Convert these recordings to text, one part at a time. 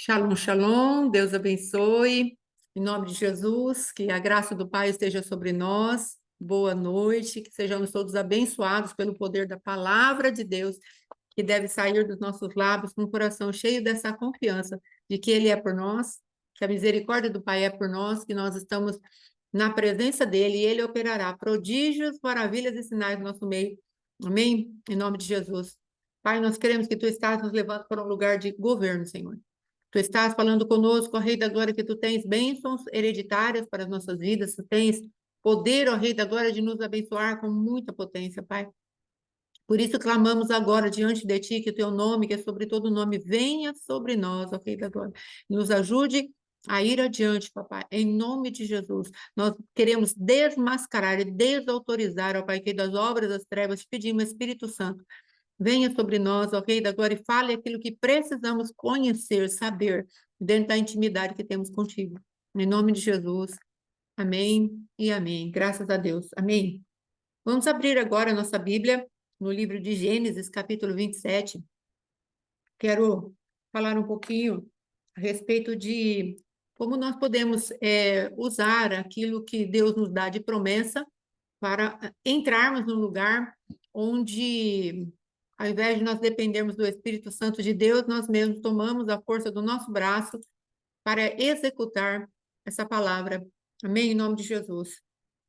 Shalom, shalom, Deus abençoe. Em nome de Jesus, que a graça do Pai esteja sobre nós. Boa noite, que sejamos todos abençoados pelo poder da palavra de Deus, que deve sair dos nossos lábios com o coração cheio dessa confiança de que Ele é por nós, que a misericórdia do Pai é por nós, que nós estamos na presença dEle e Ele operará prodígios, maravilhas e sinais no nosso meio. Amém? Em nome de Jesus. Pai, nós queremos que Tu estás nos levando para um lugar de governo, Senhor. Tu estás falando conosco, ó Rei da Glória, que Tu tens bênçãos hereditárias para as nossas vidas, Tu tens poder, ó Rei da Glória, de nos abençoar com muita potência, Pai. Por isso clamamos agora diante de Ti, que o Teu nome, que é sobre todo nome, venha sobre nós, ó Rei da Glória. Nos ajude a ir adiante, papai, em nome de Jesus. Nós queremos desmascarar e desautorizar, ó Pai, que das obras das trevas pedimos, Espírito Santo, venha sobre nós, ó Rei da Glória, e fale aquilo que precisamos conhecer, saber, dentro da intimidade que temos contigo. Em nome de Jesus. Amém e amém. Graças a Deus. Amém. Vamos abrir agora a nossa Bíblia no livro de Gênesis, capítulo 27. Quero falar um pouquinho a respeito de como nós podemos usar aquilo que Deus nos dá de promessa para entrarmos num lugar onde, ao invés de nós dependermos do Espírito Santo de Deus, nós mesmos tomamos a força do nosso braço para executar essa palavra. Amém? Em nome de Jesus.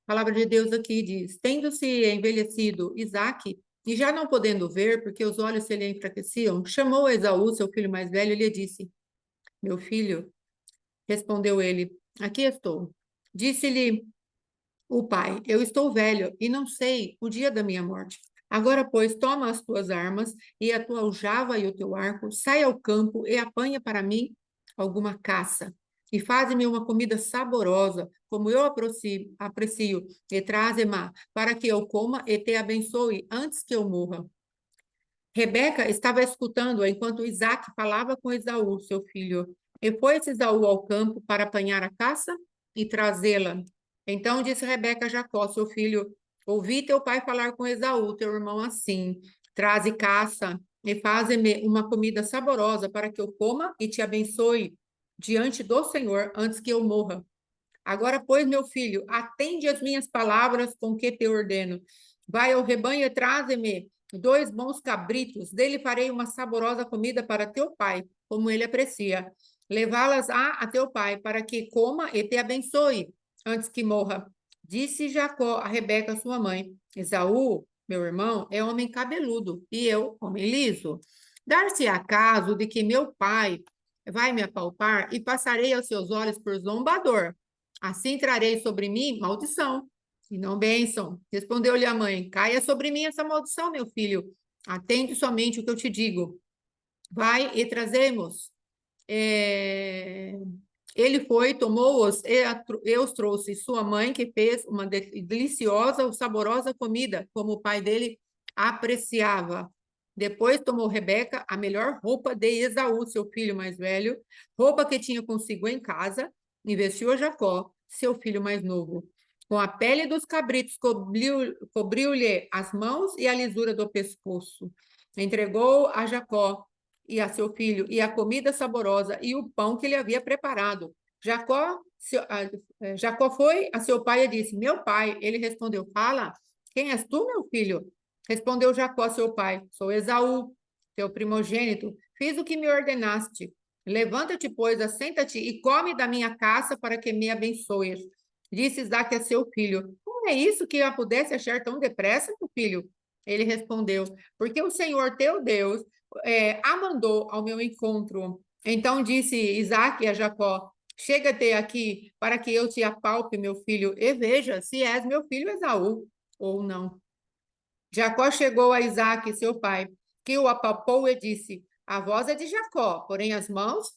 A palavra de Deus aqui diz: tendo-se envelhecido Isaque, e já não podendo ver, porque os olhos se lhe enfraqueciam, chamou Esaú, seu filho mais velho, e lhe disse: Meu filho, respondeu ele, aqui estou. Disse-lhe o pai: Eu estou velho e não sei o dia da minha morte. Agora, pois, toma as tuas armas e a tua aljava e o teu arco, sai ao campo e apanha para mim alguma caça. E faze-me uma comida saborosa, como eu aprecio, e traze-ma, para que eu coma e te abençoe antes que eu morra. Rebeca estava escutando enquanto Isaque falava com Esaú, seu filho. E foi-se Esaú ao campo para apanhar a caça e trazê-la. Então disse Rebeca a Jacó, seu filho: Ouvi teu pai falar com Esaú, teu irmão, assim: Traze caça e faze-me uma comida saborosa para que eu coma e te abençoe diante do Senhor antes que eu morra. Agora, pois, meu filho, atende as minhas palavras com que te ordeno. Vai ao rebanho e traze-me 2 bons cabritos, dele farei uma saborosa comida para teu pai, como ele aprecia. Levá-las a teu pai, para que coma e te abençoe, antes que morra. Disse Jacó a Rebeca, sua mãe: Esaú, meu irmão, é homem cabeludo, e eu, homem liso. Dar-se acaso de que meu pai vai me apalpar e passarei aos seus olhos por zombador. Assim trarei sobre mim maldição, e não bênção. Respondeu-lhe a mãe: Caia sobre mim essa maldição, meu filho. Atende somente o que eu te digo. Vai e trazemos. Ele foi, tomou-os e os trouxe. Sua mãe, que fez uma deliciosa, saborosa comida, como o pai dele apreciava. Depois tomou Rebeca a melhor roupa de Esaú, seu filho mais velho, roupa que tinha consigo em casa, e vestiu a Jacó, seu filho mais novo. Com a pele dos cabritos, cobriu-lhe as mãos e a lisura do pescoço. Entregou a Jacó e a seu filho, e a comida saborosa, e o pão que ele havia preparado. Jacó foi a seu pai e disse: Meu pai. Ele respondeu: Fala, quem és tu, meu filho? Respondeu Jacó a seu pai: Sou Esaú, teu primogênito. Fiz o que me ordenaste. Levanta-te, pois, assenta-te e come da minha caça para que me abençoes. Disse Isaque a seu filho: Como é isso que eu pudesse achar tão depressa, meu filho? Ele respondeu: Porque o Senhor teu Deus a mandou ao meu encontro. Então disse Isaque a Jacó: Chega-te aqui para que eu te apalpe, meu filho, e veja se és meu filho Esaú ou não. Jacó chegou a Isaque, seu pai, que o apalpou e disse: A voz é de Jacó, porém as mãos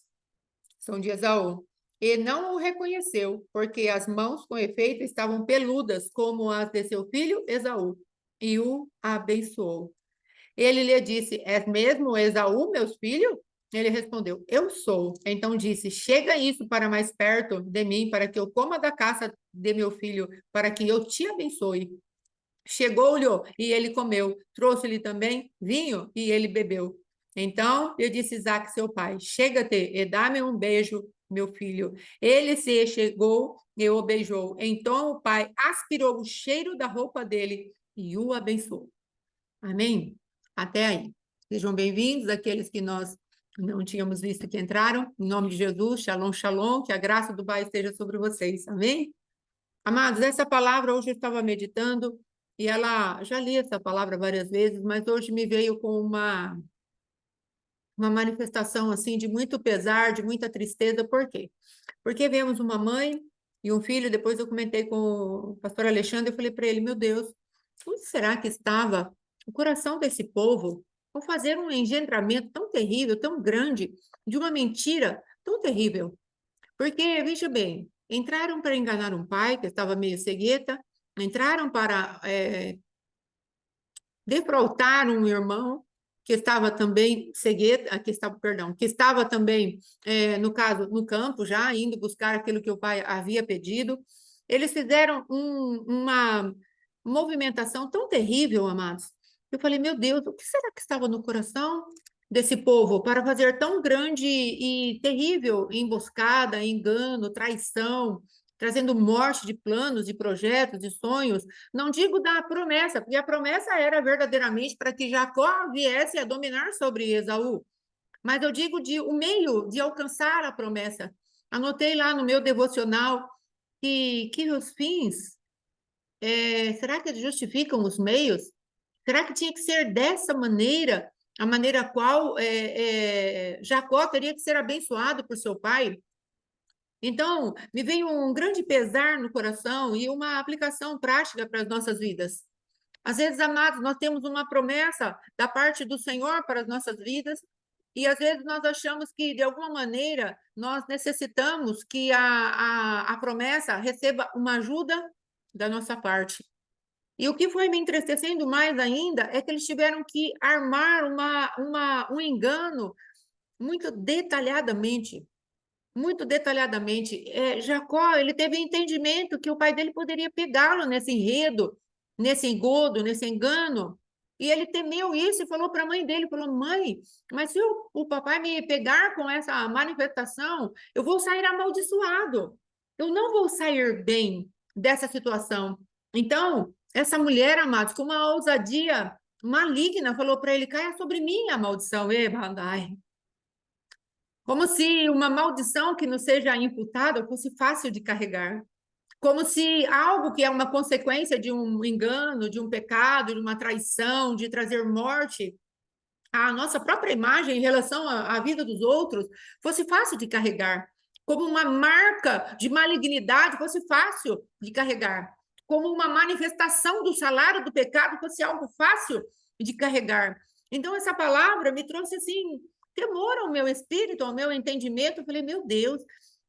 são de Esaú. E não o reconheceu, porque as mãos, com efeito, estavam peludas, como as de seu filho Esaú, e o abençoou. Ele lhe disse: És mesmo Esaú, meu filho? Ele respondeu: Eu sou. Então disse: Chega isso para mais perto de mim, para que eu coma da caça de meu filho, para que eu te abençoe. Chegou-lhe e ele comeu. Trouxe-lhe também vinho e ele bebeu. Então, eu disse Isaac, seu pai, chega-te e dá-me um beijo, meu filho. Ele se chegou e o beijou. Então o pai aspirou o cheiro da roupa dele e o abençoou. Amém? Até aí. Sejam bem-vindos aqueles que nós não tínhamos visto que entraram. Em nome de Jesus, shalom, shalom, que a graça do Pai esteja sobre vocês. Amém? Amados, essa palavra hoje eu estava meditando e ela, já li essa palavra várias vezes, mas hoje me veio com uma manifestação assim de muito pesar, de muita tristeza. Por quê? Porque vemos uma mãe e um filho. Depois eu comentei com o pastor Alexandre, eu falei para ele, meu Deus, onde será que estava o coração desse povo ao fazer um engendramento tão terrível, tão grande, de uma mentira tão terrível? Porque, veja bem, entraram para enganar um pai que estava meio cegueta, entraram para defraudar um irmão que estava também cegueta, que estava, perdão, que estava também, no caso, no campo já, indo buscar aquilo que o pai havia pedido. Eles fizeram uma movimentação tão terrível, amados. Eu falei, meu Deus, o que será que estava no coração desse povo para fazer tão grande e terrível emboscada, engano, traição, trazendo morte de planos, de projetos, de sonhos? Não digo da promessa, porque a promessa era verdadeiramente para que Jacó viesse a dominar sobre Esaú, mas eu digo de o meio de alcançar a promessa. Anotei lá no meu devocional que os fins, será que eles justificam os meios? Será que tinha que ser dessa maneira, a maneira qual Jacó teria que ser abençoado por seu pai? Então, me veio um grande pesar no coração e uma aplicação prática para as nossas vidas. Às vezes, amados, nós temos uma promessa da parte do Senhor para as nossas vidas, e às vezes nós achamos que, de alguma maneira, nós necessitamos que a promessa receba uma ajuda da nossa parte. E o que foi me entristecendo mais ainda é que eles tiveram que armar um engano muito detalhadamente. Muito detalhadamente. Jacó, ele teve entendimento que o pai dele poderia pegá-lo nesse enredo, nesse engodo, nesse engano. E ele temeu isso e falou para a mãe dele, falou, mãe, mas se o papai me pegar com essa manifestação, eu vou sair amaldiçoado. Eu não vou sair bem dessa situação. Então, essa mulher, amados, com uma ousadia maligna, falou para ele, caia sobre mim a maldição. E, Bandai, como se uma maldição que nos seja imputada fosse fácil de carregar. Como se algo que é uma consequência de um engano, de um pecado, de uma traição, de trazer morte à nossa própria imagem em relação à vida dos outros, fosse fácil de carregar. Como uma marca de malignidade fosse fácil de carregar. Como uma manifestação do salário do pecado fosse algo fácil de carregar. Então, essa palavra me trouxe assim temor ao meu espírito, ao meu entendimento. Eu falei, meu Deus,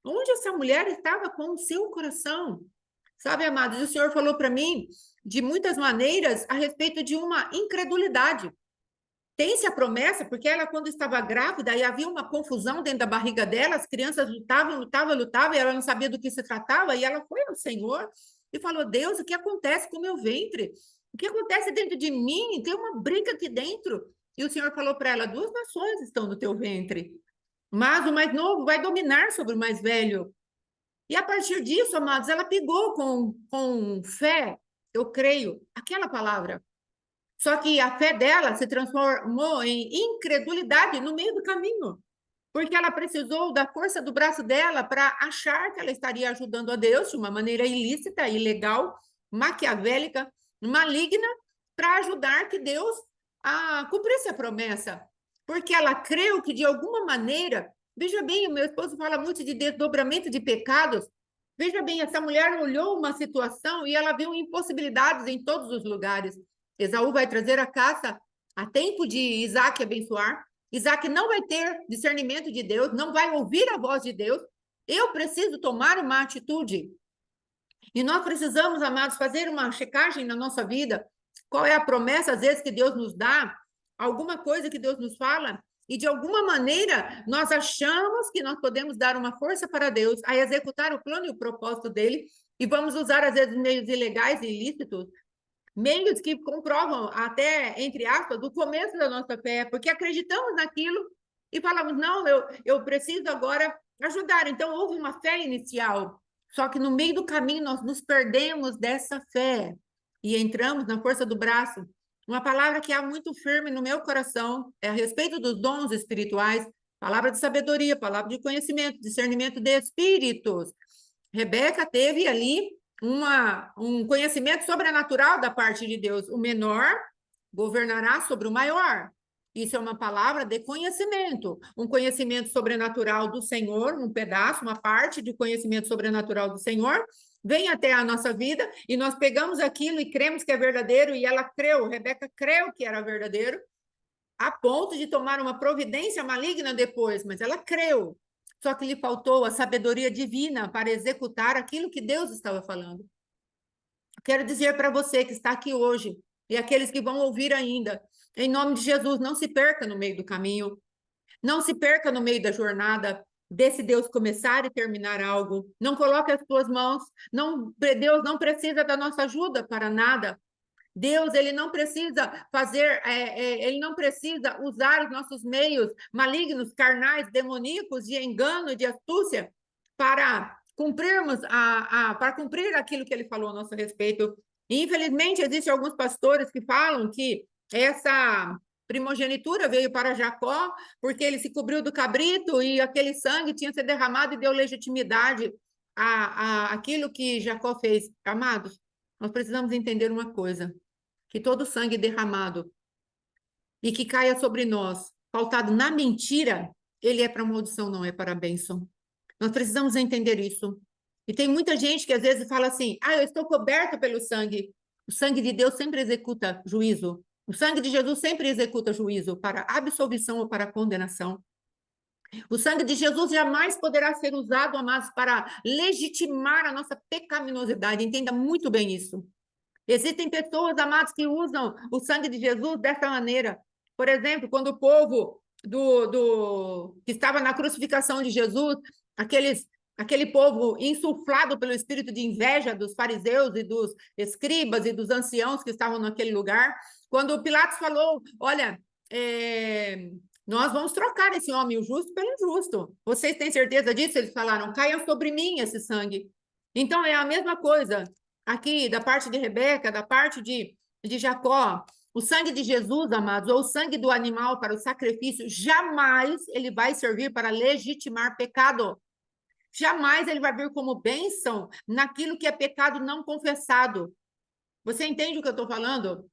onde essa mulher estava com o seu coração? Sabe, amados, o Senhor falou para mim de muitas maneiras a respeito de uma incredulidade. Tem-se a promessa, porque ela, quando estava grávida, e havia uma confusão dentro da barriga dela, as crianças lutavam, e ela não sabia do que se tratava, e ela foi ao Senhor e falou, Deus, o que acontece com o meu ventre? O que acontece dentro de mim? Tem uma briga aqui dentro. E o Senhor falou para ela, 2 nações estão no teu ventre, mas o mais novo vai dominar sobre o mais velho. E a partir disso, amados, ela pegou com fé, eu creio, aquela palavra. Só que a fé dela se transformou em incredulidade no meio do caminho, porque ela precisou da força do braço dela para achar que ela estaria ajudando a Deus de uma maneira ilícita, ilegal, maquiavélica, maligna, para ajudar que Deus cumprisse a promessa. Porque ela creu que, de alguma maneira, veja bem, o meu esposo fala muito de desdobramento de pecados. Veja bem, essa mulher olhou uma situação e ela viu impossibilidades em todos os lugares. Esaú vai trazer a caça a tempo de Isaac abençoar. Isaac não vai ter discernimento de Deus, não vai ouvir a voz de Deus. Eu preciso tomar uma atitude. E nós precisamos, amados, fazer uma checagem na nossa vida. Qual é a promessa, às vezes, que Deus nos dá? Alguma coisa que Deus nos fala? E, de alguma maneira, nós achamos que nós podemos dar uma força para Deus a executar o plano e o propósito dele, e vamos usar, às vezes, meios ilegais e ilícitos meios que comprovam até, entre aspas, o começo da nossa fé, porque acreditamos naquilo e falamos, não, eu preciso agora ajudar. Então, houve uma fé inicial, só que no meio do caminho nós nos perdemos dessa fé e entramos na força do braço. Uma palavra que há muito firme no meu coração é a respeito dos dons espirituais, palavra de sabedoria, palavra de conhecimento, discernimento de espíritos. Rebeca teve ali um conhecimento sobrenatural da parte de Deus. O menor governará sobre o maior. Isso é uma palavra de conhecimento, um conhecimento sobrenatural do Senhor, um pedaço, uma parte de conhecimento sobrenatural do Senhor, vem até a nossa vida e nós pegamos aquilo e cremos que é verdadeiro, e ela creu, Rebeca creu que era verdadeiro, a ponto de tomar uma providência maligna depois, mas ela creu. Só que lhe faltou a sabedoria divina para executar aquilo que Deus estava falando. Quero dizer para você que está aqui hoje, e aqueles que vão ouvir ainda, em nome de Jesus, não se perca no meio do caminho, não se perca no meio da jornada, desse Deus começar e terminar algo. Não coloque as suas mãos, não, Deus não precisa da nossa ajuda para nada. Deus, ele não precisa fazer, ele não precisa usar os nossos meios malignos, carnais, demoníacos, de engano, de astúcia, para cumprirmos para cumprir aquilo que ele falou a nosso respeito. E, infelizmente, existem alguns pastores que falam que essa primogenitura veio para Jacó porque ele se cobriu do cabrito e aquele sangue tinha sido derramado e deu legitimidade àquilo que Jacó fez. Amados, nós precisamos entender uma coisa, que todo sangue derramado e que caia sobre nós, pautado na mentira, ele é para maldição, não é para bênção. Nós precisamos entender isso. E tem muita gente que às vezes fala assim, eu estou coberto pelo sangue. O sangue de Deus sempre executa juízo. O sangue de Jesus sempre executa juízo para absolvição ou para condenação. O sangue de Jesus jamais poderá ser usado, amados, para legitimar a nossa pecaminosidade. Entenda muito bem isso. Existem pessoas, amados, que usam o sangue de Jesus dessa maneira. Por exemplo, quando o povo que estava na crucificação de Jesus, aquele povo insuflado pelo espírito de inveja dos fariseus e dos escribas e dos anciãos que estavam naquele lugar, quando Pilatos falou, olha, nós vamos trocar esse homem, o justo, pelo injusto. Vocês têm certeza disso? Eles falaram, caia sobre mim esse sangue. Então, é a mesma coisa aqui, da parte de Rebeca, da parte de Jacó. O sangue de Jesus, amados, ou o sangue do animal para o sacrifício, jamais ele vai servir para legitimar pecado. Jamais ele vai vir como bênção naquilo que é pecado não confessado. Você entende o que eu estou falando?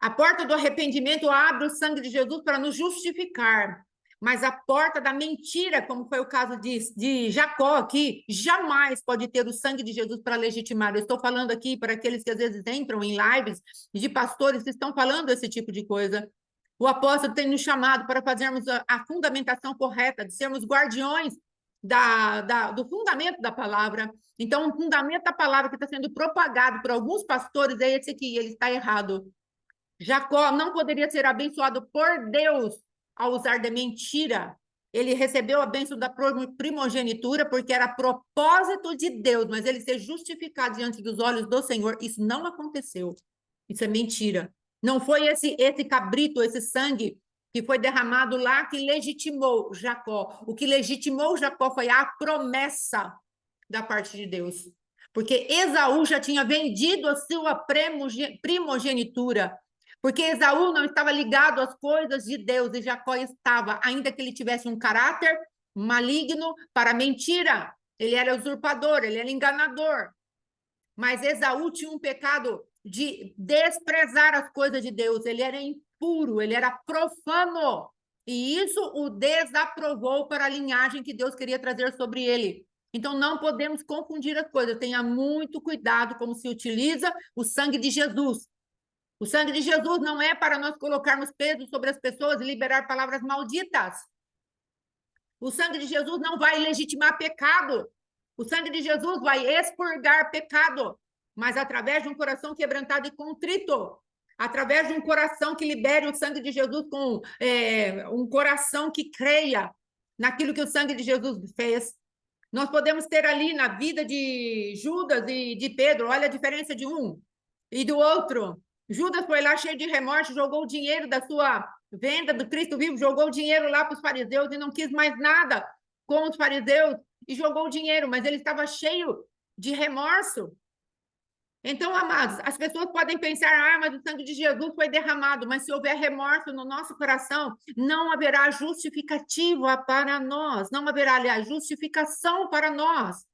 A porta do arrependimento abre o sangue de Jesus para nos justificar. Mas a porta da mentira, como foi o caso de Jacó aqui, jamais pode ter o sangue de Jesus para legitimar. Eu estou falando aqui para aqueles que às vezes entram em lives de pastores que estão falando esse tipo de coisa. O apóstolo tem nos chamado para fazermos a fundamentação correta, de sermos guardiões do fundamento da palavra. Então, o fundamento da palavra que está sendo propagado por alguns pastores é esse aqui, ele está errado. Jacó não poderia ser abençoado por Deus ao usar de mentira. Ele recebeu a bênção da primogenitura porque era propósito de Deus, mas ele ser justificado diante dos olhos do Senhor, isso não aconteceu. Isso é mentira. Não foi esse cabrito, esse sangue que foi derramado lá que legitimou Jacó. O que legitimou Jacó foi a promessa da parte de Deus. Porque Esaú já tinha vendido a sua primogenitura. Porque Esaú não estava ligado às coisas de Deus e Jacó estava, ainda que ele tivesse um caráter maligno para mentira. Ele era usurpador, ele era enganador. Mas Esaú tinha um pecado de desprezar as coisas de Deus. Ele era impuro, ele era profano. E isso o desaprovou para a linhagem que Deus queria trazer sobre ele. Então, não podemos confundir as coisas. Tenha muito cuidado como se utiliza o sangue de Jesus. O sangue de Jesus não é para nós colocarmos peso sobre as pessoas e liberar palavras malditas. O sangue de Jesus não vai legitimar pecado. O sangue de Jesus vai expurgar pecado, mas através de um coração quebrantado e contrito, através de um coração que libere o sangue de Jesus com um coração que creia naquilo que o sangue de Jesus fez. Nós podemos ter ali na vida de Judas e de Pedro, olha a diferença de um. E do outro, Judas foi lá cheio de remorso, jogou o dinheiro da sua venda do Cristo vivo, jogou o dinheiro lá para os fariseus e não quis mais nada com os fariseus e jogou o dinheiro, mas ele estava cheio de remorso. Então, amados, as pessoas podem pensar, mas o sangue de Jesus foi derramado, mas se houver remorso no nosso coração, não haverá justificativa para nós, não haverá, aliás, justificação para nós.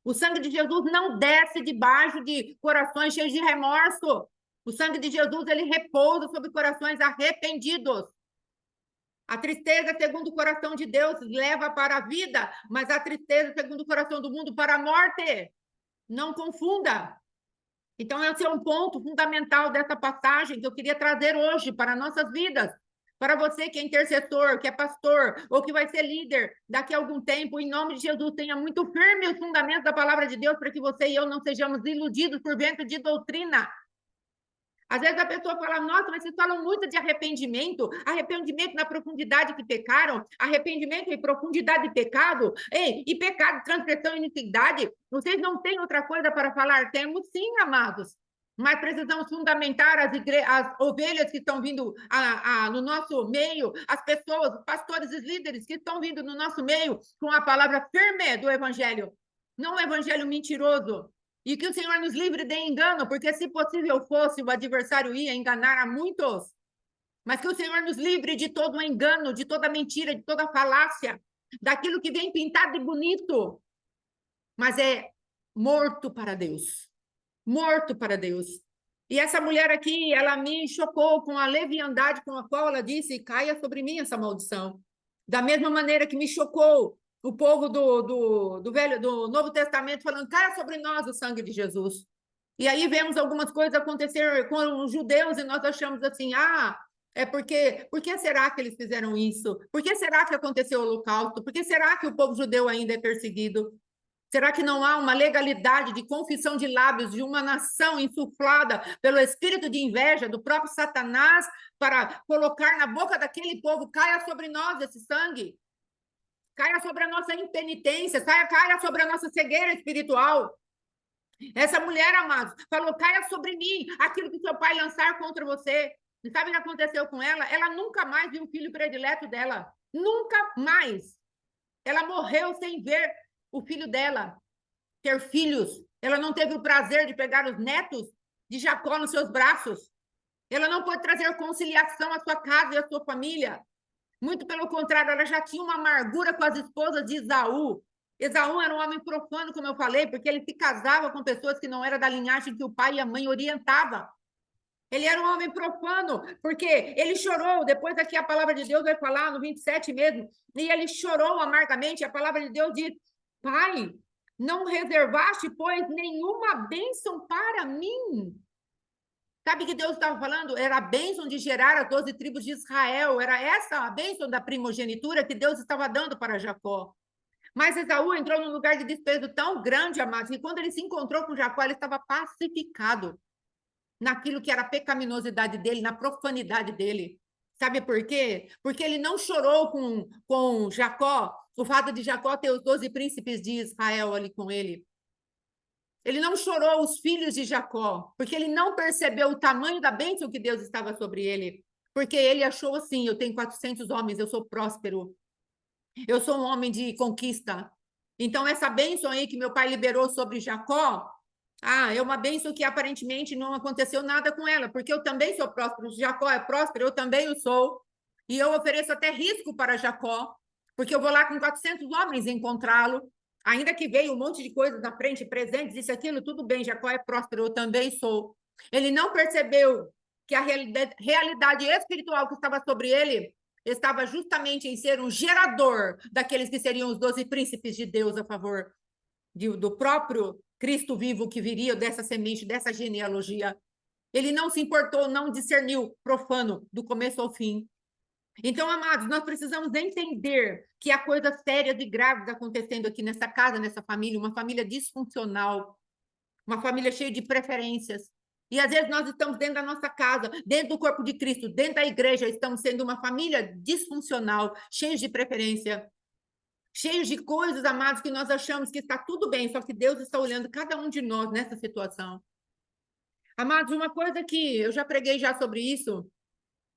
O sangue de Jesus não desce debaixo de corações cheios de remorso. O sangue de Jesus, ele repousa sobre corações arrependidos. A tristeza, segundo o coração de Deus, leva para a vida, mas a tristeza, segundo o coração do mundo, para a morte. Não confunda. Então, esse é um ponto fundamental dessa passagem que eu queria trazer hoje para nossas vidas. Para você que é intercessor, que é pastor, ou que vai ser líder daqui a algum tempo, em nome de Jesus, tenha muito firme os fundamentos da palavra de Deus para que você e eu não sejamos iludidos por vento de doutrina. Às vezes a pessoa fala, nossa, mas vocês falam muito de arrependimento na profundidade que pecaram, arrependimento em profundidade de pecado, e pecado, transgressão e iniquidade. Vocês não têm outra coisa para falar? Temos sim, amados. Mas precisamos fundamentar as ovelhas que estão vindo no nosso meio, as pessoas, os pastores e líderes que estão vindo no nosso meio com a palavra firme do evangelho, não um evangelho mentiroso. E que o Senhor nos livre de engano, porque se possível fosse, o adversário ia enganar a muitos. Mas que o Senhor nos livre de todo o engano, de toda mentira, de toda falácia, daquilo que vem pintado de bonito, mas é morto para Deus. Morto para Deus. E essa mulher aqui, ela me chocou com a leviandade com a qual ela disse, caia sobre mim essa maldição. Da mesma maneira que me chocou o povo do Novo Testamento falando, caia sobre nós o sangue de Jesus. E aí vemos algumas coisas acontecer com os judeus e nós achamos assim, por que será que eles fizeram isso? Por que será que aconteceu o holocausto? Por que será que o povo judeu ainda é perseguido? Será que não há uma legalidade de confissão de lábios de uma nação insuflada pelo espírito de inveja do próprio Satanás para colocar na boca daquele povo, caia sobre nós esse sangue? Caia sobre a nossa impenitência, caia sobre a nossa cegueira espiritual. Essa mulher, amados, falou, caia sobre mim aquilo que seu pai lançar contra você. E sabe o que aconteceu com ela? Ela nunca mais viu o filho predileto dela. Nunca mais. Ela morreu sem ver o filho dela ter filhos. Ela não teve o prazer de pegar os netos de Jacó nos seus braços. Ela não pôde trazer conciliação à sua casa e à sua família. Muito pelo contrário, ela já tinha uma amargura com as esposas de Esaú. Esaú era um homem profano, como eu falei, porque ele se casava com pessoas que não eram da linhagem que o pai e a mãe orientavam. Ele era um homem profano, porque ele chorou, depois aqui a palavra de Deus vai falar, no 27 mesmo, e ele chorou amargamente, a palavra de Deus diz, pai, não reservaste, pois, nenhuma bênção para mim. Sabe o que Deus estava falando? Era a bênção de gerar as 12 tribos de Israel. Era essa a bênção da primogenitura que Deus estava dando para Jacó. Mas Esaú entrou num lugar de desprezo tão grande, amados, que quando ele se encontrou com Jacó, ele estava pacificado naquilo que era a pecaminosidade dele, na profanidade dele. Sabe por quê? Porque ele não chorou com Jacó, o fato de Jacó ter os 12 príncipes de Israel ali com ele. Ele não chorou os filhos de Jacó, porque ele não percebeu o tamanho da bênção que Deus estava sobre ele. Porque ele achou assim, eu tenho 400 homens, eu sou próspero. Eu sou um homem de conquista. Então, essa bênção aí que meu pai liberou sobre Jacó, é uma bênção que aparentemente não aconteceu nada com ela, porque eu também sou próspero. Jacó é próspero, eu também o sou. E eu ofereço até risco para Jacó, porque eu vou lá com 400 homens encontrá-lo. Ainda que veio um monte de coisas na frente, presentes, isso, aquilo, tudo bem, Jacó é próspero, eu também sou. Ele não percebeu que a realidade espiritual que estava sobre ele estava justamente em ser um gerador daqueles que seriam os 12 príncipes de Deus a favor do próprio Cristo vivo que viria dessa semente, dessa genealogia. Ele não se importou, não discerniu profano do começo ao fim. Então, amados, nós precisamos entender que há coisas sérias e graves acontecendo aqui nessa casa, nessa família, uma família disfuncional, uma família cheia de preferências. E às vezes nós estamos dentro da nossa casa, dentro do corpo de Cristo, dentro da igreja, estamos sendo uma família disfuncional, cheios de preferência, cheios de coisas, amados, que nós achamos que está tudo bem, só que Deus está olhando cada um de nós nessa situação. Amados, uma coisa que eu já preguei já sobre isso,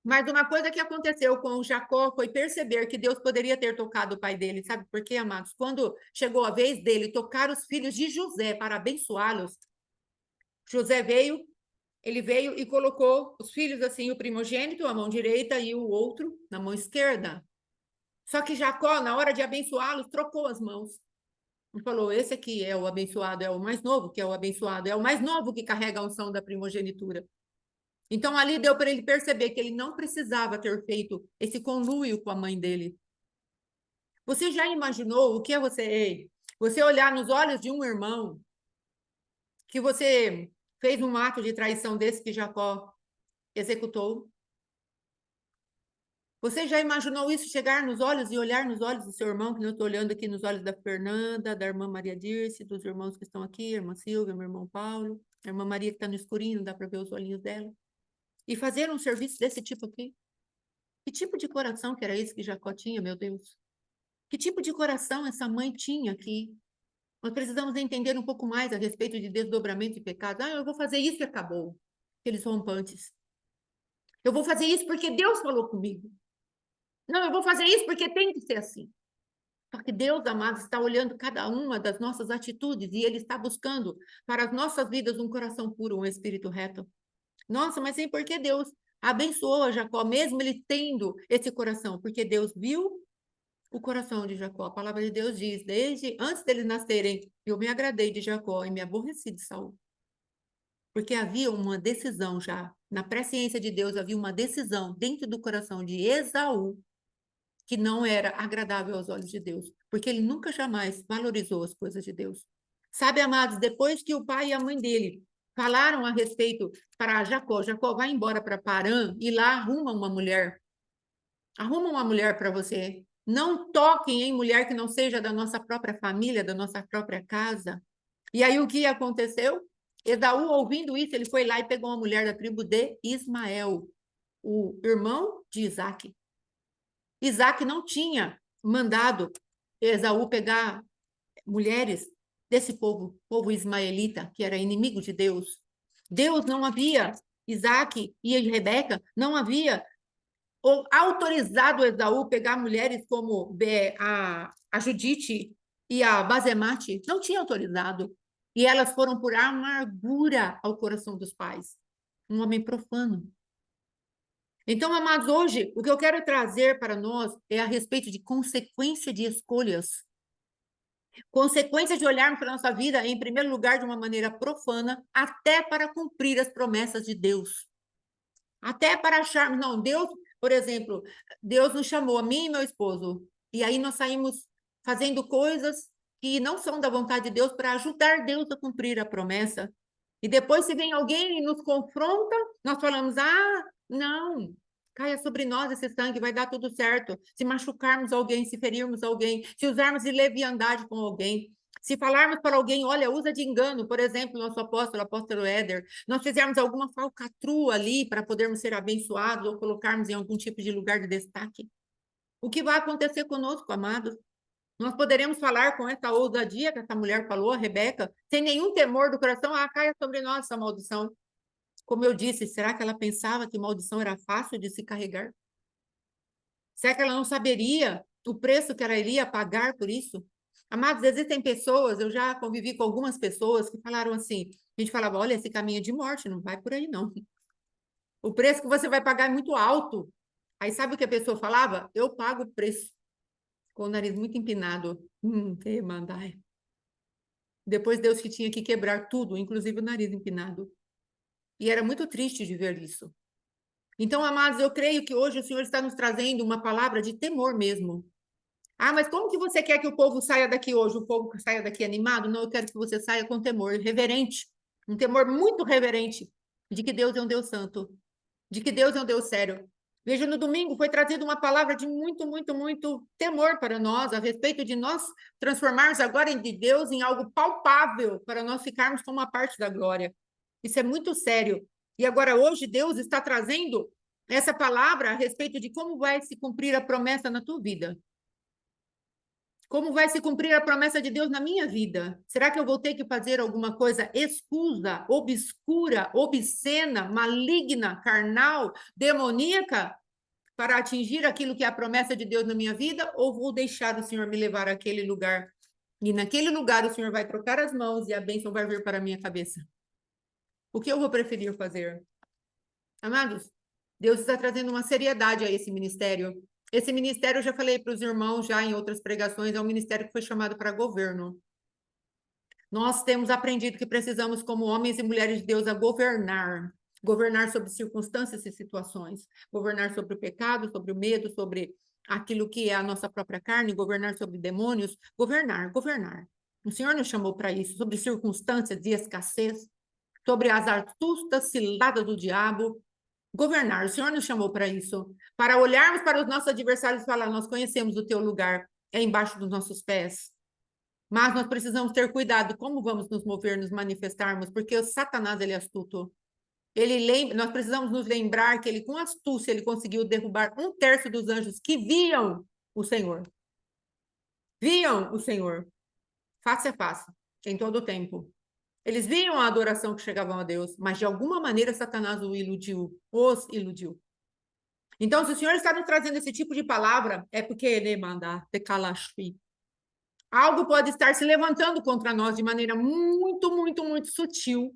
mas uma coisa que aconteceu com o Jacó foi perceber que Deus poderia ter tocado o pai dele. Sabe por quê, amados? Quando chegou a vez dele tocar os filhos de José para abençoá-los, José veio, ele veio e colocou os filhos assim, o primogênito, a mão direita e o outro na mão esquerda. Só que Jacó, na hora de abençoá-los, trocou as mãos. Ele falou: esse aqui é o abençoado, é o mais novo que é o abençoado, é o mais novo que carrega a unção da primogenitura. Então, ali deu para ele perceber que ele não precisava ter feito esse conluio com a mãe dele. Você já imaginou o que é você? Você olhar nos olhos de um irmão que você fez um ato de traição desse que Jacó executou? Você já imaginou isso, chegar nos olhos e olhar nos olhos do seu irmão, que eu estou olhando aqui nos olhos da Fernanda, da irmã Maria Dirce, dos irmãos que estão aqui, a irmã Silvia, meu irmão Paulo, a irmã Maria que está no escurinho, não dá para ver os olhinhos dela. E fazer um serviço desse tipo aqui? Que tipo de coração que era esse que Jacó tinha, meu Deus? Que tipo de coração essa mãe tinha aqui? Nós precisamos entender um pouco mais a respeito de desdobramento de pecado. Ah, eu vou fazer isso e acabou. Aqueles rompantes. Eu vou fazer isso porque Deus falou comigo. Não, eu vou fazer isso porque tem que ser assim. Só que Deus, amado, está olhando cada uma das nossas atitudes e Ele está buscando para as nossas vidas um coração puro, um espírito reto. Nossa, mas sim, porque Deus abençoou a Jacó, mesmo ele tendo esse coração, porque Deus viu o coração de Jacó. A palavra de Deus diz, desde antes deles nascerem, eu me agradei de Jacó e me aborreci de Saul. Porque havia uma decisão já, na presciência de Deus, havia uma decisão dentro do coração de Esaú que não era agradável aos olhos de Deus, porque ele nunca jamais valorizou as coisas de Deus. Sabe, amados, depois que o pai e a mãe dele falaram a respeito para Jacó, Jacó vai embora para Parã e lá arruma uma mulher. Arruma uma mulher para você. Não toquem em mulher que não seja da nossa própria família, da nossa própria casa. E aí o que aconteceu? Esaú, ouvindo isso, ele foi lá e pegou uma mulher da tribo de Ismael, o irmão de Isaac. Isaac não tinha mandado Esaú pegar mulheres desse povo ismaelita, que era inimigo de Deus. Deus não havia, Isaac e Rebeca, não havia autorizado Esaú pegar mulheres como a Judite e a Basemate, não tinha autorizado. E elas foram por amargura ao coração dos pais. Um homem profano. Então, amados, hoje, o que eu quero trazer para nós é a respeito de consequência de escolhas. Consequência de olharmos para a nossa vida, em primeiro lugar, de uma maneira profana, até para cumprir as promessas de Deus. Até para acharmos, não, Deus, por exemplo, Deus nos chamou, a mim e meu esposo, e aí nós saímos fazendo coisas que não são da vontade de Deus para ajudar Deus a cumprir a promessa. E depois, se vem alguém e nos confronta, nós falamos, ah, não, caia sobre nós esse sangue, vai dar tudo certo. Se machucarmos alguém, se ferirmos alguém, se usarmos de leviandade com alguém, se falarmos para alguém, olha, usa de engano, por exemplo, nosso apóstolo, apóstolo Éder, nós fizermos alguma falcatrua ali para podermos ser abençoados ou colocarmos em algum tipo de lugar de destaque. O que vai acontecer conosco, amados? Nós poderemos falar com essa ousadia que essa mulher falou, a Rebeca, sem nenhum temor do coração, ah, caia sobre nós essa maldição. Como eu disse, será que ela pensava que maldição era fácil de se carregar? Será que ela não saberia o preço que ela iria pagar por isso? Amados, existem pessoas, eu já convivi com algumas pessoas que falaram assim, a gente falava, olha, esse caminho é de morte, não vai por aí não. O preço que você vai pagar é muito alto. Aí sabe o que a pessoa falava? Eu pago o preço. Com o nariz muito empinado. Que mandai. Depois Deus que tinha que quebrar tudo, inclusive o nariz empinado. E era muito triste de ver isso. Então, amados, eu creio que hoje o Senhor está nos trazendo uma palavra de temor mesmo. Ah, mas como que você quer que o povo saia daqui hoje? O povo saia daqui animado? Não, eu quero que você saia com temor reverente. Um temor muito reverente de que Deus é um Deus santo. De que Deus é um Deus sério. Veja, no domingo foi trazida uma palavra de muito, muito, muito temor para nós, a respeito de nós transformarmos agora de Deus em algo palpável, para nós ficarmos com uma parte da glória. Isso é muito sério. E agora, hoje, Deus está trazendo essa palavra a respeito de como vai se cumprir a promessa na tua vida. Como vai se cumprir a promessa de Deus na minha vida? Será que eu vou ter que fazer alguma coisa escusa, obscura, obscena, maligna, carnal, demoníaca para atingir aquilo que é a promessa de Deus na minha vida? Ou vou deixar o Senhor me levar àquele lugar? E naquele lugar o Senhor vai trocar as mãos e a bênção vai vir para a minha cabeça. O que eu vou preferir fazer? Amados, Deus está trazendo uma seriedade a esse ministério. Esse ministério, eu já falei para os irmãos já em outras pregações, é um ministério que foi chamado para governo. Nós temos aprendido que precisamos, como homens e mulheres de Deus, a governar. Governar sobre circunstâncias e situações. Governar sobre o pecado, sobre o medo, sobre aquilo que é a nossa própria carne, governar sobre demônios. Governar, governar. O Senhor nos chamou para isso, sobre circunstâncias de escassez, sobre as astutas ciladas do diabo. Governar, o Senhor nos chamou para isso, para olharmos para os nossos adversários e falar: nós conhecemos o teu lugar, é embaixo dos nossos pés. Mas nós precisamos ter cuidado como vamos nos mover, nos manifestarmos, porque o Satanás, ele é astuto. Nós precisamos nos lembrar que ele, com astúcia, ele conseguiu derrubar 1/3 dos anjos que viam o Senhor. Viam o Senhor, face a face, em todo o tempo. Eles viam a adoração que chegavam a Deus, mas de alguma maneira Satanás os iludiu. Então, se o Senhor está nos trazendo esse tipo de palavra, é porque ele manda te calashvi. Algo pode estar se levantando contra nós de maneira muito, muito, muito sutil,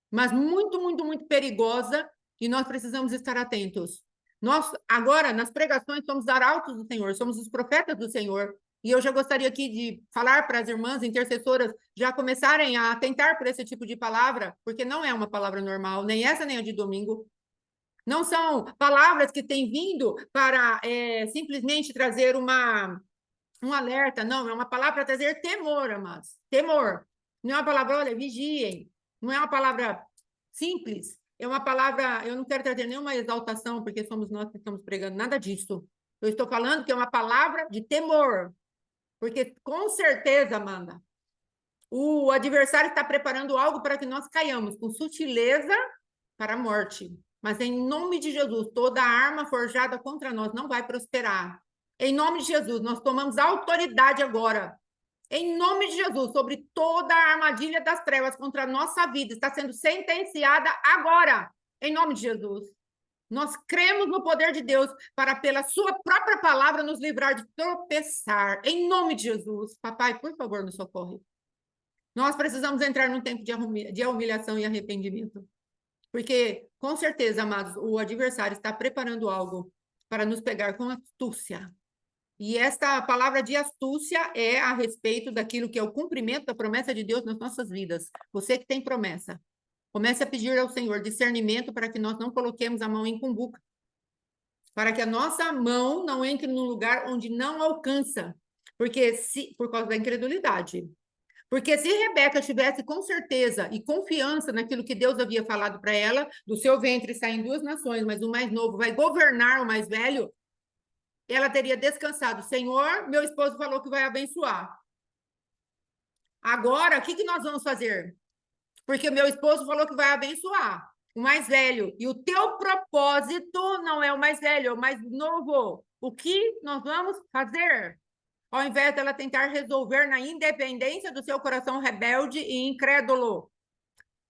mas muito, muito, muito perigosa, e nós precisamos estar atentos. Nós, agora, nas pregações, somos arautos do Senhor, somos os profetas do Senhor, e eu já gostaria aqui de falar para as irmãs intercessoras já começarem a atentar por esse tipo de palavra, porque não é uma palavra normal, nem essa nem a de domingo. Não são palavras que têm vindo para simplesmente trazer um alerta, não, é uma palavra para trazer temor, amados. Temor. Não é uma palavra, olha, vigiem. Não é uma palavra simples. É uma palavra, eu não quero trazer nenhuma exaltação, porque somos nós que estamos pregando, nada disso. Eu estou falando que é uma palavra de temor. Porque, com certeza, Amanda, o adversário está preparando algo para que nós caiamos com sutileza para a morte. Mas em nome de Jesus, toda arma forjada contra nós não vai prosperar. Em nome de Jesus, nós tomamos autoridade agora. Em nome de Jesus, sobre toda a armadilha das trevas contra a nossa vida, está sendo sentenciada agora. Em nome de Jesus. Nós cremos no poder de Deus para, pela sua própria palavra, nos livrar de tropeçar. Em nome de Jesus. Papai, por favor, nos socorre. Nós precisamos entrar num tempo de humilhação e arrependimento. Porque, com certeza, amados, o adversário está preparando algo para nos pegar com astúcia. E esta palavra de astúcia é a respeito daquilo que é o cumprimento da promessa de Deus nas nossas vidas. Você que tem promessa, comece a pedir ao Senhor discernimento para que nós não coloquemos a mão em cumbuca. Para que a nossa mão não entre num lugar onde não alcança. Por causa da incredulidade. Porque se Rebeca tivesse com certeza e confiança naquilo que Deus havia falado para ela, do seu ventre saem 2 nações, mas o mais novo vai governar o mais velho, ela teria descansado. Senhor, meu esposo falou que vai abençoar. Agora, o que nós vamos fazer? Porque meu esposo falou que vai abençoar o mais velho. E o teu propósito não é o mais velho, é o mais novo. O que nós vamos fazer? Ao invés dela tentar resolver na independência do seu coração rebelde e incrédulo.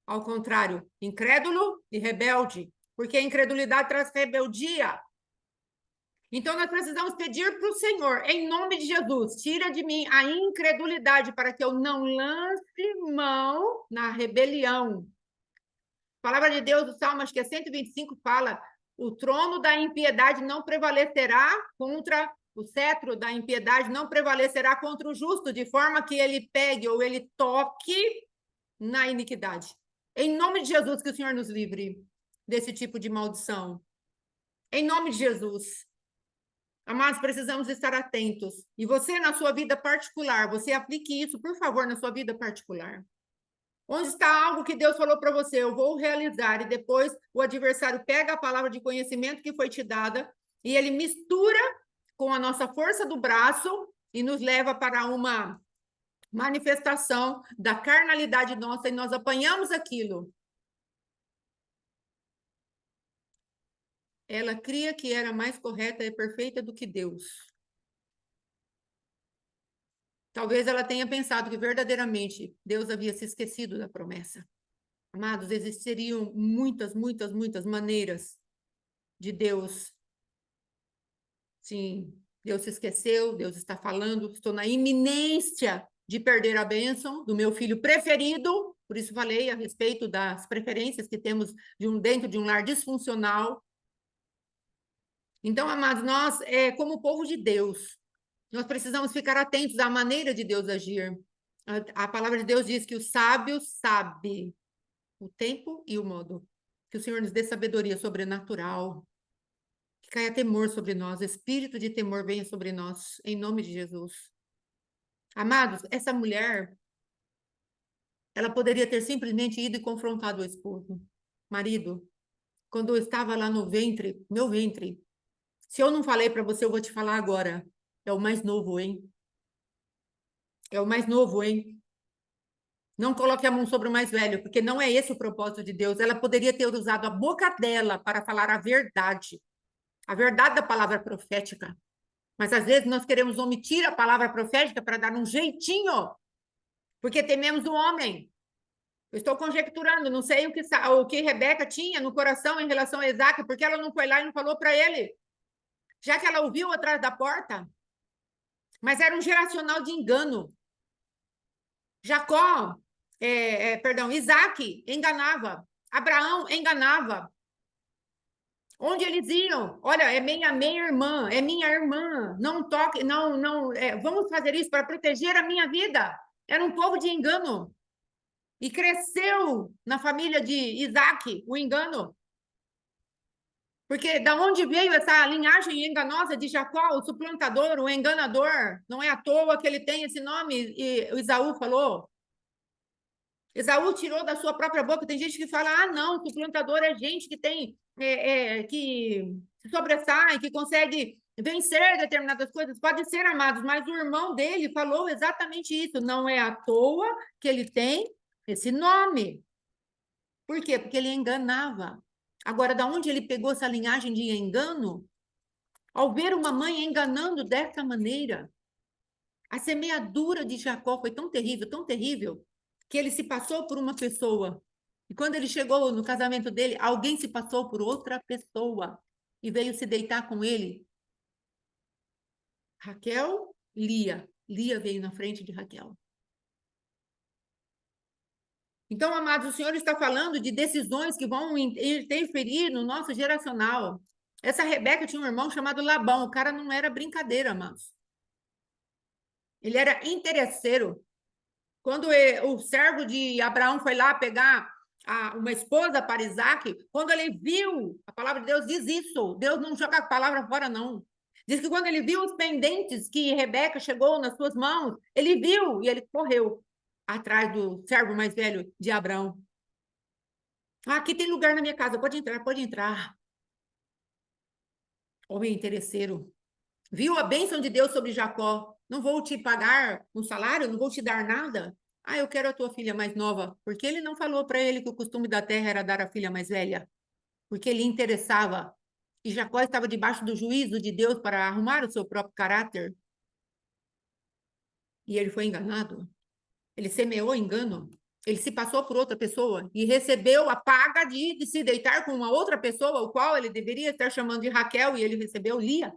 Ao contrário, incrédulo e rebelde. Porque a incredulidade traz rebeldia. Então, nós precisamos pedir para o Senhor, em nome de Jesus, tira de mim a incredulidade para que eu não lance mão na rebelião. A palavra de Deus, do Salmo, acho que é 125, fala: o trono da impiedade não prevalecerá contra o cetro da impiedade, não prevalecerá contra o justo, de forma que ele pegue ou ele toque na iniquidade. Em nome de Jesus, que o Senhor nos livre desse tipo de maldição. Em nome de Jesus. Amados, precisamos estar atentos. E você, na sua vida particular, você aplique isso, por favor, na sua vida particular. Onde está algo que Deus falou para você, eu vou realizar, e depois o adversário pega a palavra de conhecimento que foi te dada e ele mistura com a nossa força do braço e nos leva para uma manifestação da carnalidade nossa e nós apanhamos aquilo. Ela cria que era mais correta e perfeita do que Deus. Talvez ela tenha pensado que verdadeiramente Deus havia se esquecido da promessa. Amados, existiriam muitas, muitas, muitas maneiras de Deus. Sim, Deus se esqueceu, Deus está falando, estou na iminência de perder a bênção do meu filho preferido, por isso falei a respeito das preferências que temos dentro de um lar disfuncional. Então, amados, nós, como povo de Deus, nós precisamos ficar atentos à maneira de Deus agir. A palavra de Deus diz que o sábio sabe o tempo e o modo. Que o Senhor nos dê sabedoria sobrenatural, que caia temor sobre nós, espírito de temor venha sobre nós, em nome de Jesus. Amados, essa mulher, ela poderia ter simplesmente ido e confrontado o esposo. Marido, quando eu estava lá no ventre, meu ventre, se eu não falei para você, eu vou te falar agora. É o mais novo, hein? É o mais novo, hein? Não coloque a mão sobre o mais velho, porque não é esse o propósito de Deus. Ela poderia ter usado a boca dela para falar a verdade da palavra profética. Mas às vezes nós queremos omitir a palavra profética para dar um jeitinho, porque tememos o homem. Eu estou conjecturando, não sei o que Rebeca tinha no coração em relação a Isaac, porque ela não foi lá e não falou para ele, já que ela ouviu atrás da porta. Mas era um geracional de engano. Jacó, Isaac enganava, Abraão enganava. Onde eles iam? Olha, é minha irmã, é minha irmã. Não toque, não, vamos fazer isso para proteger a minha vida. Era um povo de engano. E cresceu na família de Isaac o engano. Porque da onde veio essa linhagem enganosa de Jacó, o suplantador, o enganador? Não é à toa que ele tem esse nome, e o Esaú falou. Esaú tirou da sua própria boca. Tem gente que fala: ah, não, suplantador é gente que tem, que se sobressai, que consegue vencer determinadas coisas. Pode ser, amados, mas o irmão dele falou exatamente isso. Não é à toa que ele tem esse nome. Por quê? Porque ele enganava. Agora, da onde ele pegou essa linhagem de engano? Ao ver uma mãe enganando dessa maneira, a semeadura de Jacó foi tão terrível, que ele se passou por uma pessoa. E quando ele chegou no casamento dele, alguém se passou por outra pessoa e veio se deitar com ele. Raquel, Lia. Lia veio na frente de Raquel. Então, amados, o Senhor está falando de decisões que vão interferir no nosso geracional. Essa Rebeca tinha um irmão chamado Labão. O cara não era brincadeira, amados. Ele era interesseiro. Quando o servo de Abraão foi lá pegar uma esposa para Isaac, quando ele viu, a palavra de Deus diz isso, Deus não joga a palavra fora, não. Diz que quando ele viu os pendentes que Rebeca chegou nas suas mãos, ele viu e ele correu atrás do servo mais velho de Abraão. Ah, aqui tem lugar na minha casa, pode entrar, pode entrar. Homem interesseiro. Viu a bênção de Deus sobre Jacó. Não vou te pagar um salário, não vou te dar nada. Ah, eu quero a tua filha mais nova. Porque ele não falou para ele que o costume da terra era dar a filha mais velha. Porque ele interessava. E Jacó estava debaixo do juízo de Deus para arrumar o seu próprio caráter. E ele foi enganado. Ele semeou engano. Ele se passou por outra pessoa e recebeu a paga de se deitar com uma outra pessoa, o qual ele deveria estar chamando de Raquel, e ele recebeu Lia.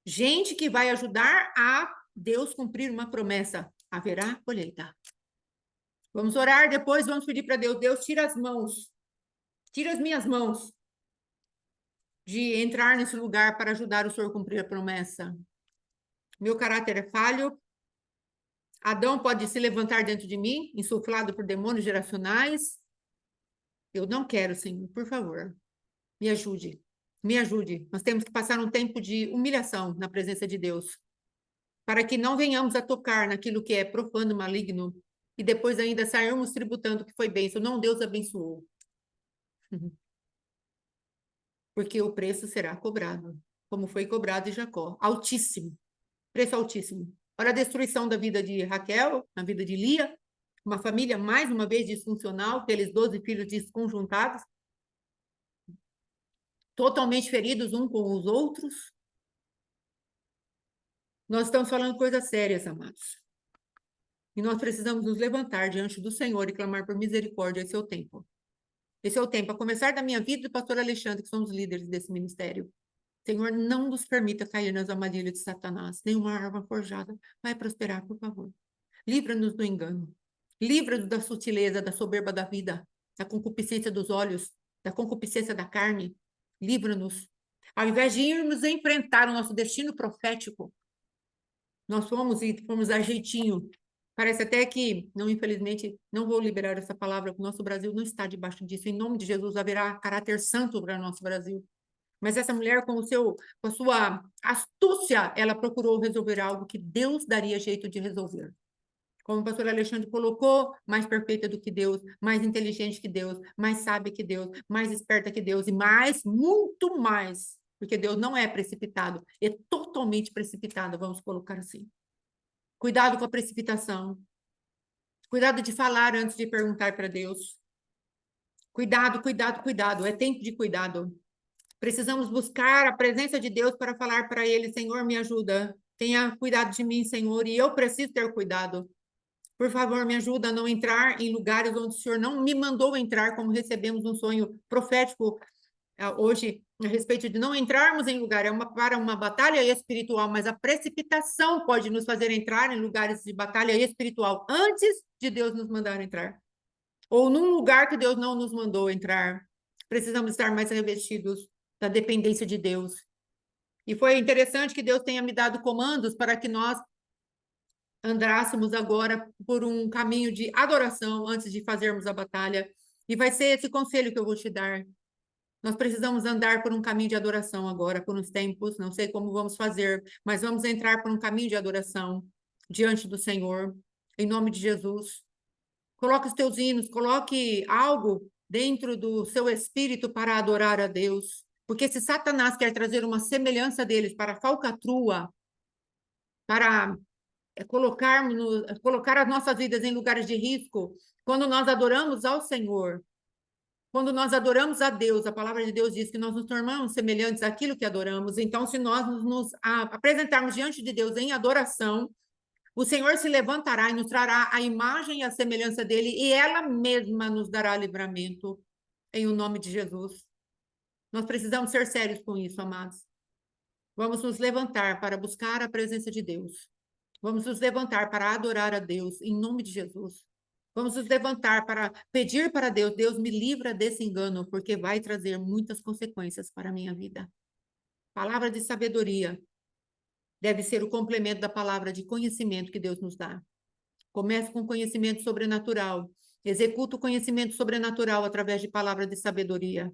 Gente que vai ajudar a Deus cumprir uma promessa. Haverá colheita. Vamos orar depois, vamos pedir para Deus. Deus, tira as mãos. Tira as minhas mãos de entrar nesse lugar para ajudar o Senhor a cumprir a promessa. Meu caráter é falho. Adão pode se levantar dentro de mim, insuflado por demônios geracionais. Eu não quero, Senhor, por favor. Me ajude. Me ajude. Nós temos que passar um tempo de humilhação na presença de Deus, para que não venhamos a tocar naquilo que é profano, maligno, e depois ainda sairmos tributando que foi bênção. Não, Deus abençoou. Porque o preço será cobrado, como foi cobrado de Jacó. Altíssimo. Preço altíssimo. Para a destruição da vida de Raquel, na vida de Lia, uma família mais uma vez disfuncional, aqueles 12 filhos desconjuntados, totalmente feridos uns com os outros. Nós estamos falando coisas sérias, amados. E nós precisamos nos levantar diante do Senhor e clamar por misericórdia. Esse é o tempo. Esse é o tempo, a começar da minha vida e do pastor Alexandre, que são os líderes desse ministério. Senhor, não nos permita cair nas armadilhas de Satanás. Nenhuma arma forjada vai prosperar, por favor. Livra-nos do engano. Livra-nos da sutileza, da soberba da vida, da concupiscência dos olhos, da concupiscência da carne. Livra-nos. Ao invés de irmos enfrentar o nosso destino profético, nós fomos a jeitinho. Parece até que, não, infelizmente, não vou liberar essa palavra, porque o nosso Brasil não está debaixo disso. Em nome de Jesus, haverá caráter santo para o nosso Brasil. Mas essa mulher, com a sua astúcia, ela procurou resolver algo que Deus daria jeito de resolver. Como o pastor Alexandre colocou, mais perfeita do que Deus, mais inteligente que Deus, mais sábia que Deus, mais esperta que Deus, e mais, muito mais, porque Deus não é precipitado, é totalmente precipitado, vamos colocar assim. Cuidado com a precipitação. Cuidado de falar antes de perguntar para Deus. Cuidado, cuidado, cuidado. É tempo de cuidado. Precisamos buscar a presença de Deus para falar para Ele, Senhor, me ajuda. Tenha cuidado de mim, Senhor, e eu preciso ter cuidado. Por favor, me ajuda a não entrar em lugares onde o Senhor não me mandou entrar, como recebemos um sonho profético hoje, a respeito de não entrarmos em lugar, para uma batalha espiritual, mas a precipitação pode nos fazer entrar em lugares de batalha espiritual antes de Deus nos mandar entrar. Ou num lugar que Deus não nos mandou entrar. Precisamos estar mais revestidos da dependência de Deus. E foi interessante que Deus tenha me dado comandos para que nós andássemos agora por um caminho de adoração antes de fazermos a batalha. E vai ser esse conselho que eu vou te dar. Nós precisamos andar por um caminho de adoração agora, por uns tempos, não sei como vamos fazer, mas vamos entrar por um caminho de adoração diante do Senhor, em nome de Jesus. Coloque os teus hinos, coloque algo dentro do seu espírito para adorar a Deus. Porque se Satanás quer trazer uma semelhança deles para a falcatrua, para colocar as nossas vidas em lugares de risco, quando nós adoramos ao Senhor, quando nós adoramos a Deus, a palavra de Deus diz que nós nos tornamos semelhantes àquilo que adoramos. Então, se nós nos apresentarmos diante de Deus em adoração, o Senhor se levantará e nos trará a imagem e a semelhança dele, e ela mesma nos dará livramento, em o nome de Jesus. Nós precisamos ser sérios com isso, amados. Vamos nos levantar para buscar a presença de Deus. Vamos nos levantar para adorar a Deus, em nome de Jesus. Vamos nos levantar para pedir para Deus, Deus me livra desse engano, porque vai trazer muitas consequências para a minha vida. Palavra de sabedoria deve ser o complemento da palavra de conhecimento que Deus nos dá. Comece com conhecimento sobrenatural. Executa o conhecimento sobrenatural através de palavra de sabedoria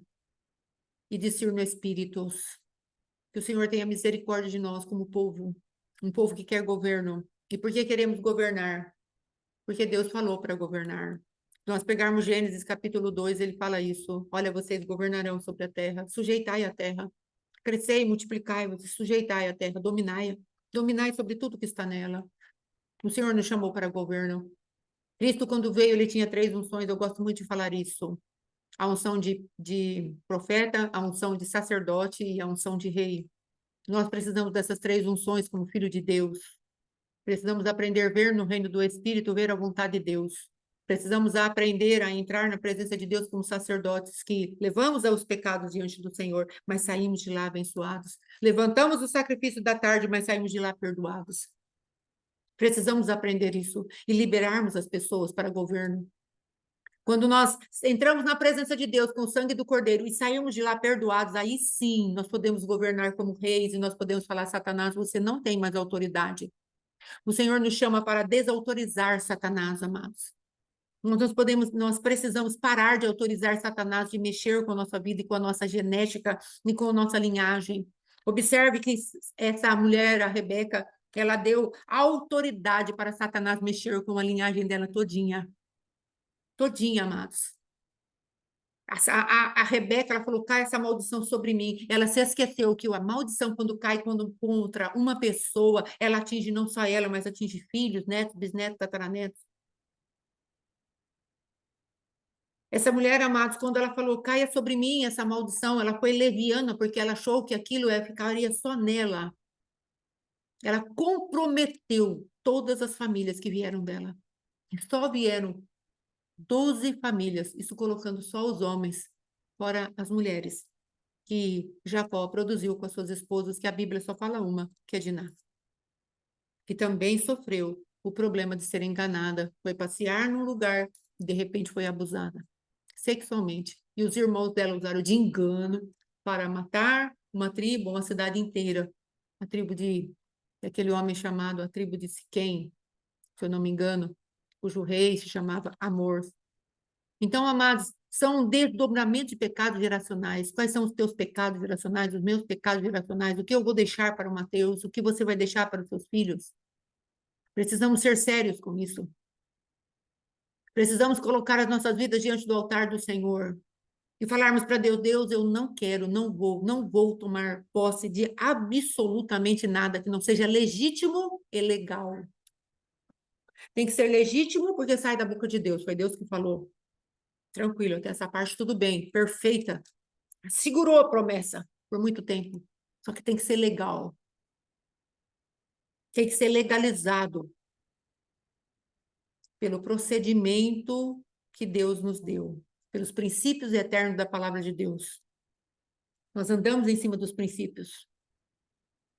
e discirno espíritos. Que o Senhor tenha misericórdia de nós como povo, um povo que quer governo. E por que queremos governar? Porque Deus falou para governar. Se nós pegarmos Gênesis capítulo 2, ele fala isso. Olha, vocês governarão sobre a terra, sujeitai a terra, crescei, multiplicai-vos, sujeitai a terra, dominai-a, dominai sobre tudo que está nela. O Senhor nos chamou para governo. Cristo, quando veio, ele tinha 3 unções, eu gosto muito de falar isso. A unção de profeta, a unção de sacerdote e a unção de rei. Nós precisamos dessas 3 unções como filho de Deus. Precisamos aprender a ver no reino do Espírito, ver a vontade de Deus. Precisamos aprender a entrar na presença de Deus como sacerdotes que levamos os pecados diante do Senhor, mas saímos de lá abençoados. Levantamos o sacrifício da tarde, mas saímos de lá perdoados. Precisamos aprender isso e liberarmos as pessoas para governo. Quando nós entramos na presença de Deus com o sangue do Cordeiro e saímos de lá perdoados, aí sim nós podemos governar como reis e nós podemos falar, Satanás, você não tem mais autoridade. O Senhor nos chama para desautorizar Satanás, amados. Nós precisamos parar de autorizar Satanás de mexer com a nossa vida e com a nossa genética e com a nossa linhagem. Observe que essa mulher, a Rebeca, ela deu autoridade para Satanás mexer com a linhagem dela todinha. Todinha, amados. A Rebeca, ela falou, cai essa maldição sobre mim. Ela se esqueceu que a maldição, quando cai contra uma pessoa, ela atinge não só ela, mas atinge filhos, netos, bisnetos, tataranetos. Essa mulher, amados, quando ela falou, caia sobre mim essa maldição, ela foi leviana, porque ela achou que aquilo ficaria só nela. Ela comprometeu todas as famílias que vieram dela. E só vieram 12 famílias, isso colocando só os homens, fora as mulheres, que Jacó produziu com as suas esposas, que a Bíblia só fala uma, que é Diná, que também sofreu o problema de ser enganada, foi passear num lugar e de repente foi abusada sexualmente. E os irmãos dela usaram de engano para matar uma tribo, uma cidade inteira. A tribo de aquele homem chamado a tribo de Siquém, se eu não me engano, cujo rei se chamava Amor. Então, amados, são um desdobramento de pecados geracionais. Quais são os teus pecados geracionais, os meus pecados geracionais? O que eu vou deixar para o Mateus? O que você vai deixar para os seus filhos? Precisamos ser sérios com isso. Precisamos colocar as nossas vidas diante do altar do Senhor e falarmos para Deus: Deus, eu não quero, não vou tomar posse de absolutamente nada que não seja legítimo e legal. Tem que ser legítimo porque sai da boca de Deus. Foi Deus que falou. Tranquilo, até essa parte tudo bem, perfeita. Segurou a promessa por muito tempo. Só que tem que ser legal. Tem que ser legalizado pelo procedimento que Deus nos deu, pelos princípios eternos da palavra de Deus. Nós andamos em cima dos princípios.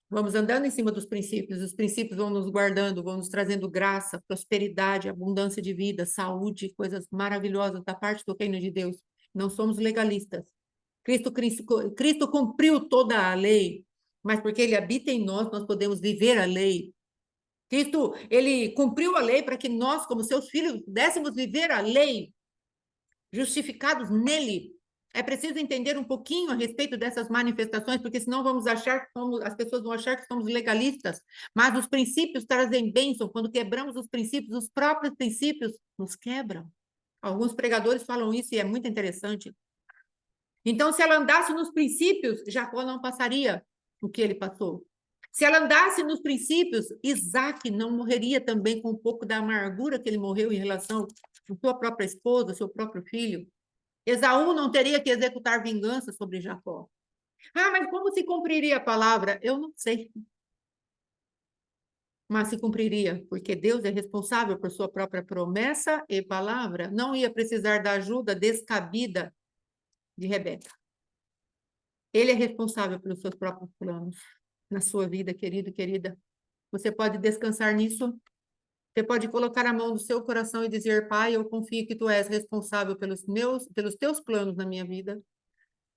Vamos andando em cima dos princípios, os princípios vão nos guardando, vão nos trazendo graça, prosperidade, abundância de vida, saúde, coisas maravilhosas da parte do reino de Deus. Não somos legalistas. Cristo cumpriu toda a lei, mas porque ele habita em nós, nós podemos viver a lei. Cristo, ele cumpriu a lei para que nós, como seus filhos, pudéssemos viver a lei, justificados nele. É preciso entender um pouquinho a respeito dessas manifestações, porque senão vamos achar que as pessoas vão achar que somos legalistas. Mas os princípios trazem bênção. Quando quebramos os princípios, os próprios princípios nos quebram. Alguns pregadores falam isso e é muito interessante. Então, se ela andasse nos princípios, Jacó não passaria o que ele passou. Se ela andasse nos princípios, Isaac não morreria também com um pouco da amargura que ele morreu em relação à sua própria esposa, seu próprio filho. Esaú não teria que executar vingança sobre Jacó. Ah, mas como se cumpriria a palavra? Eu não sei. Mas se cumpriria, porque Deus é responsável por sua própria promessa e palavra. Não ia precisar da ajuda descabida de Rebeca. Ele é responsável pelos seus próprios planos na sua vida, querido e querida. Você pode descansar nisso. Você pode colocar a mão no seu coração e dizer: Pai, eu confio que tu és responsável pelos teus planos na minha vida.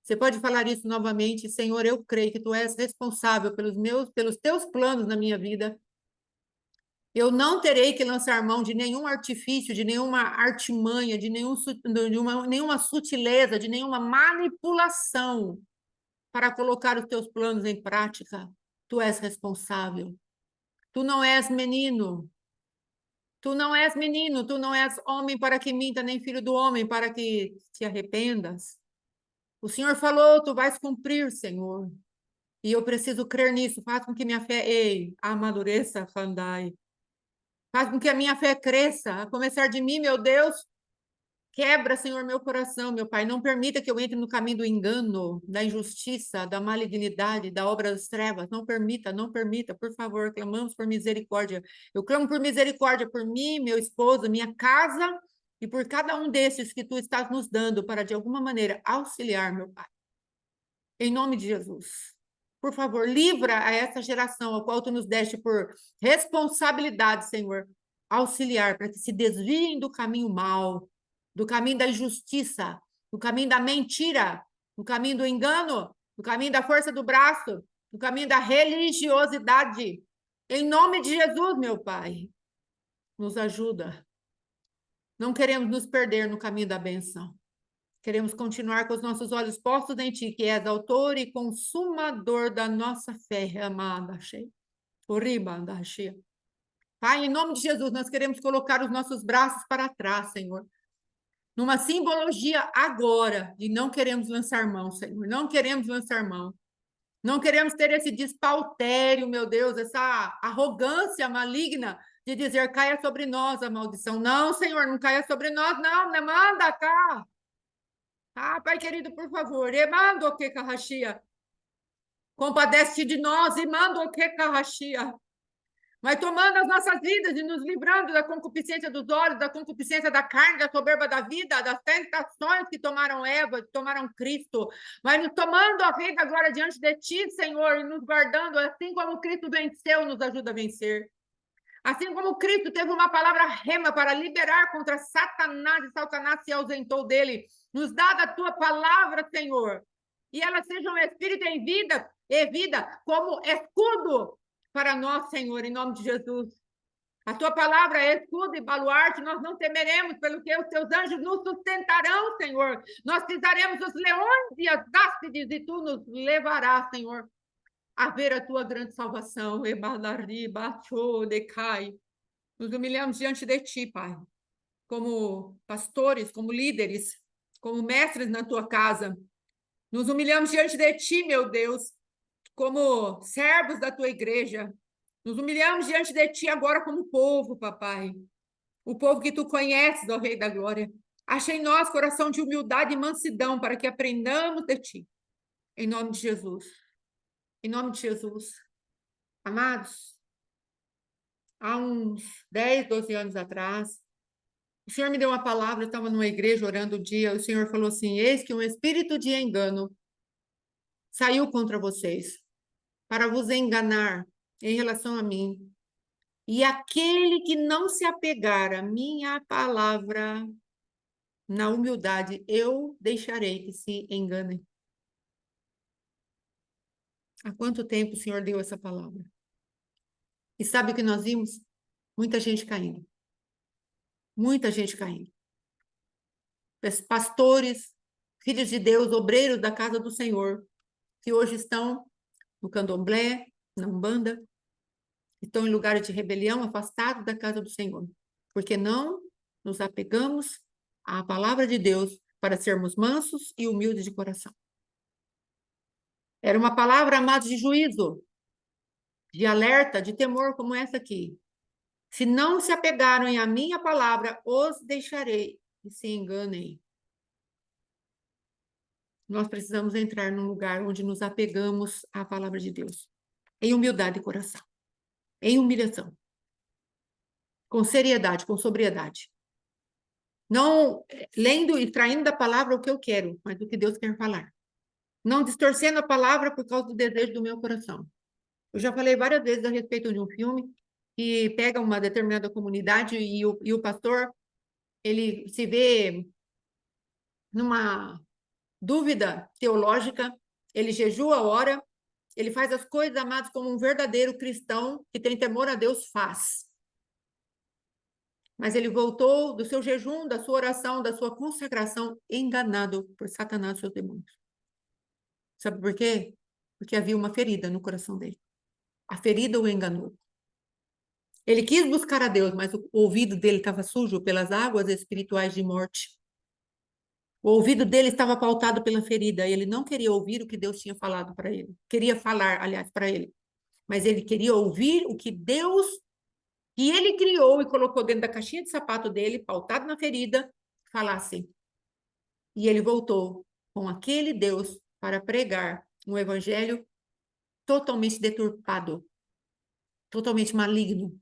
Você pode falar isso novamente: Senhor, eu creio que tu és responsável pelos teus planos na minha vida. Eu não terei que lançar mão de nenhum artifício, de nenhuma artimanha, de nenhuma sutileza, de nenhuma manipulação para colocar os teus planos em prática. Tu és responsável. Tu não és menino. Tu não és menino, tu não és homem para que minta, nem filho do homem para que te arrependas. O Senhor falou, tu vais cumprir, Senhor. E eu preciso crer nisso. Faz com que minha fé, amadureça, Handai. Faz com que a minha fé cresça, a começar de mim, meu Deus. Quebra, Senhor, meu coração, meu Pai. Não permita que eu entre no caminho do engano, da injustiça, da malignidade, da obra das trevas. Não permita, não permita, por favor. Clamamos por misericórdia. Eu clamo por misericórdia por mim, meu esposo, minha casa e por cada um desses que tu estás nos dando para, de alguma maneira, auxiliar, meu Pai. Em nome de Jesus. Por favor, livra a essa geração a qual tu nos deste por responsabilidade, Senhor, auxiliar para que se desviem do caminho mau, do caminho da injustiça, do caminho da mentira, do caminho do engano, do caminho da força do braço, do caminho da religiosidade. Em nome de Jesus, meu Pai, nos ajuda. Não queremos nos perder no caminho da bênção. Queremos continuar com os nossos olhos postos em Ti, que és autor e consumador da nossa fé, amada. Pai, em nome de Jesus, nós queremos colocar os nossos braços para trás, Senhor. Numa simbologia agora de não queremos lançar mão, Senhor. Não queremos lançar mão. Não queremos ter esse despautério, meu Deus, essa arrogância maligna de dizer caia sobre nós a maldição. Não, Senhor, não caia sobre nós, não, né? Manda cá. Ah, Pai querido, por favor, emando o que carrachia. Compadece de nós e manda o que carrachia. Vai tomando as nossas vidas e nos livrando da concupiscência dos olhos, da concupiscência da carne, da soberba da vida, das tentações que tomaram Eva, que tomaram Cristo. Vai nos tomando a Rei da glória diante de Ti, Senhor, e nos guardando, assim como Cristo venceu, nos ajuda a vencer. Assim como Cristo teve uma palavra rema para liberar contra Satanás, e Satanás se ausentou dele, nos dá da Tua palavra, Senhor, e ela seja um espírito em vida, e vida como escudo para nós, Senhor, em nome de Jesus. A tua palavra é escudo e baluarte, nós não temeremos, pelo que os teus anjos nos sustentarão, Senhor. Nós pisaremos os leões e as áspides, e tu nos levarás, Senhor, a ver a tua grande salvação. Nos humilhamos diante de ti, Pai, como pastores, como líderes, como mestres na tua casa. Nos humilhamos diante de ti, meu Deus, como servos da tua igreja. Nos humilhamos diante de ti agora como povo, papai. O povo que tu conheces, ó Rei da Glória. Acha em nós coração de humildade e mansidão para que aprendamos de ti. Em nome de Jesus. Em nome de Jesus. Amados, há uns 10, 12 anos atrás, o Senhor me deu uma palavra, eu estava numa igreja orando um dia, o Senhor falou assim, eis que um espírito de engano saiu contra vocês, para vos enganar em relação a mim. E aquele que não se apegar à minha palavra, na humildade, eu deixarei que se engane. Há quanto tempo o Senhor deu essa palavra? E sabe o que nós vimos? Muita gente caindo. Muita gente caindo. Pastores, filhos de Deus, obreiros da casa do Senhor, que hoje estão no candomblé, na Umbanda, estão em lugares de rebelião, afastados da casa do Senhor, porque não nos apegamos à palavra de Deus para sermos mansos e humildes de coração. Era uma palavra, amados, de juízo, de alerta, de temor, como essa aqui. Se não se apegarem à minha palavra, os deixarei e se enganem. Nós precisamos entrar num lugar onde nos apegamos à palavra de Deus, em humildade de coração, em humilhação, com seriedade, com sobriedade. Não lendo e traindo da palavra o que eu quero, mas o que Deus quer falar. Não distorcendo a palavra por causa do desejo do meu coração. Eu já falei várias vezes a respeito de um filme que pega uma determinada comunidade e o pastor, ele se vê numa dúvida teológica, ele jejua, ora, ele faz as coisas, amados, como um verdadeiro cristão que tem temor a Deus faz. Mas ele voltou do seu jejum, da sua oração, da sua consagração, enganado por Satanás e seus demônios. Sabe por quê? Porque havia uma ferida no coração dele. A ferida o enganou. Ele quis buscar a Deus, mas o ouvido dele estava sujo pelas águas espirituais de morte. O ouvido dele estava pautado pela ferida, e ele não queria ouvir o que Deus tinha falado para ele. Queria falar, aliás, para ele. Mas ele queria ouvir o que Deus, que ele criou e colocou dentro da caixinha de sapato dele, pautado na ferida, falasse. E ele voltou com aquele Deus para pregar um evangelho totalmente deturpado, totalmente maligno.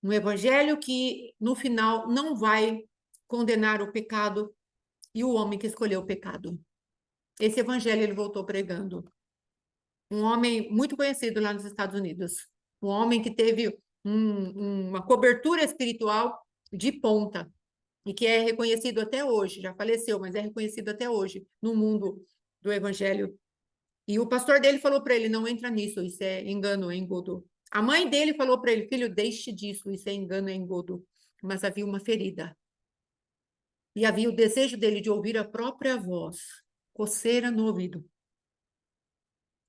Um evangelho que, no final, não vai condenar o pecado e o homem que escolheu o pecado. Esse evangelho ele voltou pregando. Um homem muito conhecido lá nos Estados Unidos. Um homem que teve uma cobertura espiritual de ponta e que é reconhecido até hoje, já faleceu, mas é reconhecido até hoje no mundo do evangelho. E o pastor dele falou para ele, não entra nisso, isso é engano, é engodo. A mãe dele falou para ele, filho, deixe disso, isso é engano, é engodo. Mas havia uma ferida. E havia o desejo dele de ouvir a própria voz, coceira no ouvido.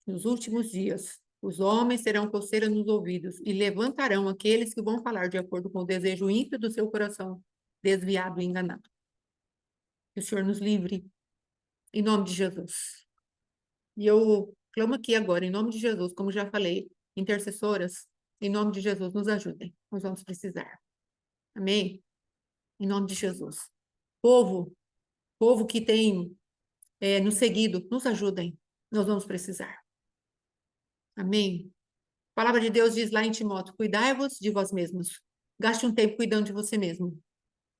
Nos últimos dias, os homens terão coceira nos ouvidos e levantarão aqueles que vão falar de acordo com o desejo ímpio do seu coração, desviado e enganado. Que o Senhor nos livre, em nome de Jesus. E eu clamo aqui agora, em nome de Jesus, como já falei, intercessoras, em nome de Jesus, nos ajudem. Nós vamos precisar. Amém? Em nome de Jesus. Povo que tem nos seguido, nos ajudem. Nós vamos precisar. Amém? palavra de Deus diz lá em Timóteo, cuidai-vos de vós mesmos. Gaste um tempo cuidando de você mesmo.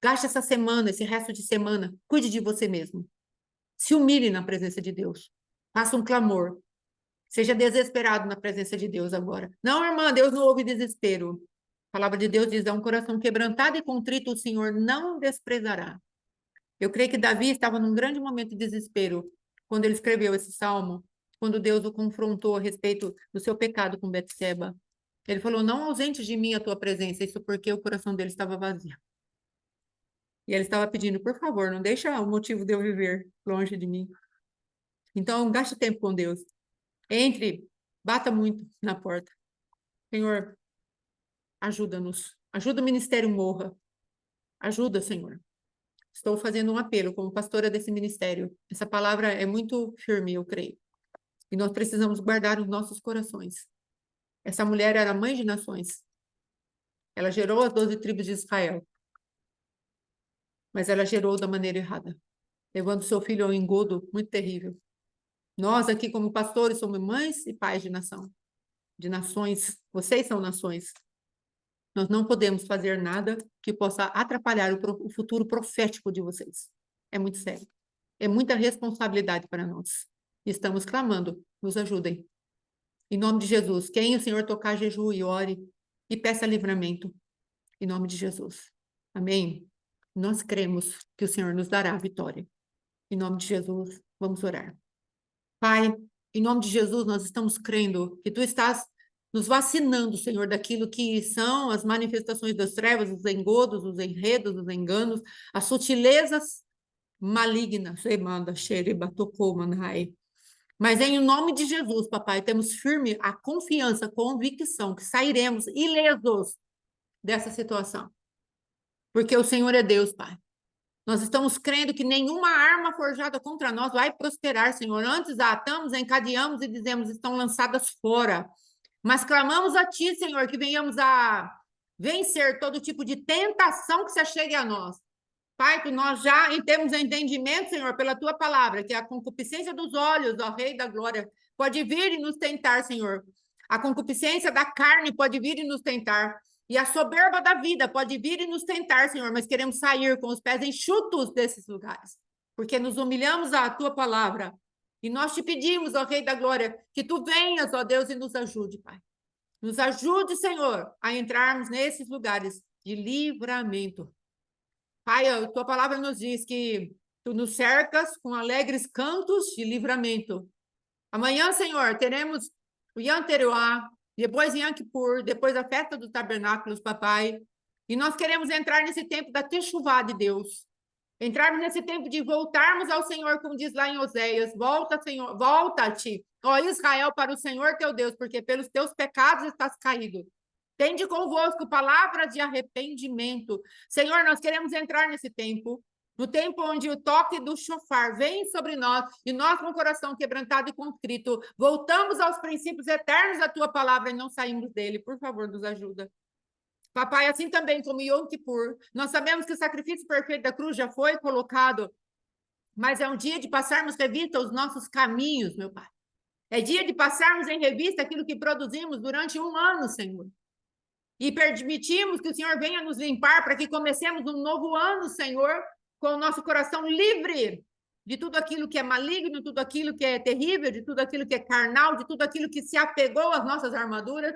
Gaste essa semana, esse resto de semana, cuide de você mesmo. Se humilhe na presença de Deus. Faça um clamor. Seja desesperado na presença de Deus agora. Não, irmã, Deus não ouve desespero. A palavra de Deus diz, é um coração quebrantado e contrito, o Senhor não desprezará. Eu creio que Davi estava num grande momento de desespero quando ele escreveu esse salmo, quando Deus o confrontou a respeito do seu pecado com Betseba. Ele falou, não ausente de mim a tua presença, isso porque o coração dele estava vazio. E ele estava pedindo, por favor, não deixa o motivo de eu viver longe de mim. Então, gaste tempo com Deus. Entre, bata muito na porta. Senhor, ajuda-nos. Ajuda o ministério Morra. Ajuda, Senhor. Estou fazendo um apelo como pastora desse ministério. Essa palavra é muito firme, eu creio. E nós precisamos guardar os nossos corações. Essa mulher era mãe de nações. Ela gerou as 12 tribos de Israel. Mas ela gerou da maneira errada, levando seu filho a um engodo muito terrível. Nós aqui, como pastores, somos mães e pais de nação, de nações. Vocês são nações. Nós não podemos fazer nada que possa atrapalhar o futuro profético de vocês. É muito sério. É muita responsabilidade para nós. Estamos clamando, nos ajudem. Em nome de Jesus, quem o Senhor tocar, jejue e ore e peça livramento. Em nome de Jesus. Amém? Nós cremos que o Senhor nos dará a vitória. Em nome de Jesus, vamos orar. Pai, em nome de Jesus, nós estamos crendo que Tu estás nos vacinando, Senhor, daquilo que são as manifestações das trevas, os engodos, os enredos, os enganos, as sutilezas malignas. Mas em nome de Jesus, papai, temos firme a confiança, a convicção que sairemos ilesos dessa situação. Porque o Senhor é Deus, Pai. Nós estamos crendo que nenhuma arma forjada contra nós vai prosperar, Senhor. Antes a atamos, encadeamos e dizemos, estão lançadas fora. Mas clamamos a Ti, Senhor, que venhamos a vencer todo tipo de tentação que se achegue a nós. Pai, que nós já temos entendimento, Senhor, pela Tua palavra, que a concupiscência dos olhos, ó Rei da Glória, pode vir e nos tentar, Senhor. A concupiscência da carne pode vir e nos tentar. E a soberba da vida pode vir e nos tentar, Senhor, mas queremos sair com os pés enxutos desses lugares, porque nos humilhamos à Tua palavra. E nós te pedimos, ó Rei da Glória, que Tu venhas, ó Deus, e nos ajude, Pai. Nos ajude, Senhor, a entrarmos nesses lugares de livramento. Pai, a Tua palavra nos diz que Tu nos cercas com alegres cantos de livramento. Amanhã, Senhor, teremos o Yom Teruah, depois Yom Kippur, depois a festa dos tabernáculos, papai. E nós queremos entrar nesse tempo da Teshuvá de Deus. Entrarmos nesse tempo de voltarmos ao Senhor, como diz lá em Oséias. Volta, Senhor, volta-te, ó Israel, para o Senhor teu Deus, porque pelos teus pecados estás caído. Tende convosco palavras de arrependimento. Senhor, nós queremos entrar nesse tempo. No tempo onde o toque do chofar vem sobre nós, e nós, com o coração quebrantado e contrito, voltamos aos princípios eternos da Tua palavra e não saímos dele. Por favor, nos ajuda. Papai, assim também como Yom Kippur, nós sabemos que o sacrifício perfeito da cruz já foi colocado, mas é um dia de passarmos revista aos nossos caminhos, meu Pai. É dia de passarmos em revista aquilo que produzimos durante um ano, Senhor. E permitimos que o Senhor venha nos limpar para que comecemos um novo ano, Senhor, com o nosso coração livre de tudo aquilo que é maligno, de tudo aquilo que é terrível, de tudo aquilo que é carnal, de tudo aquilo que se apegou às nossas armaduras.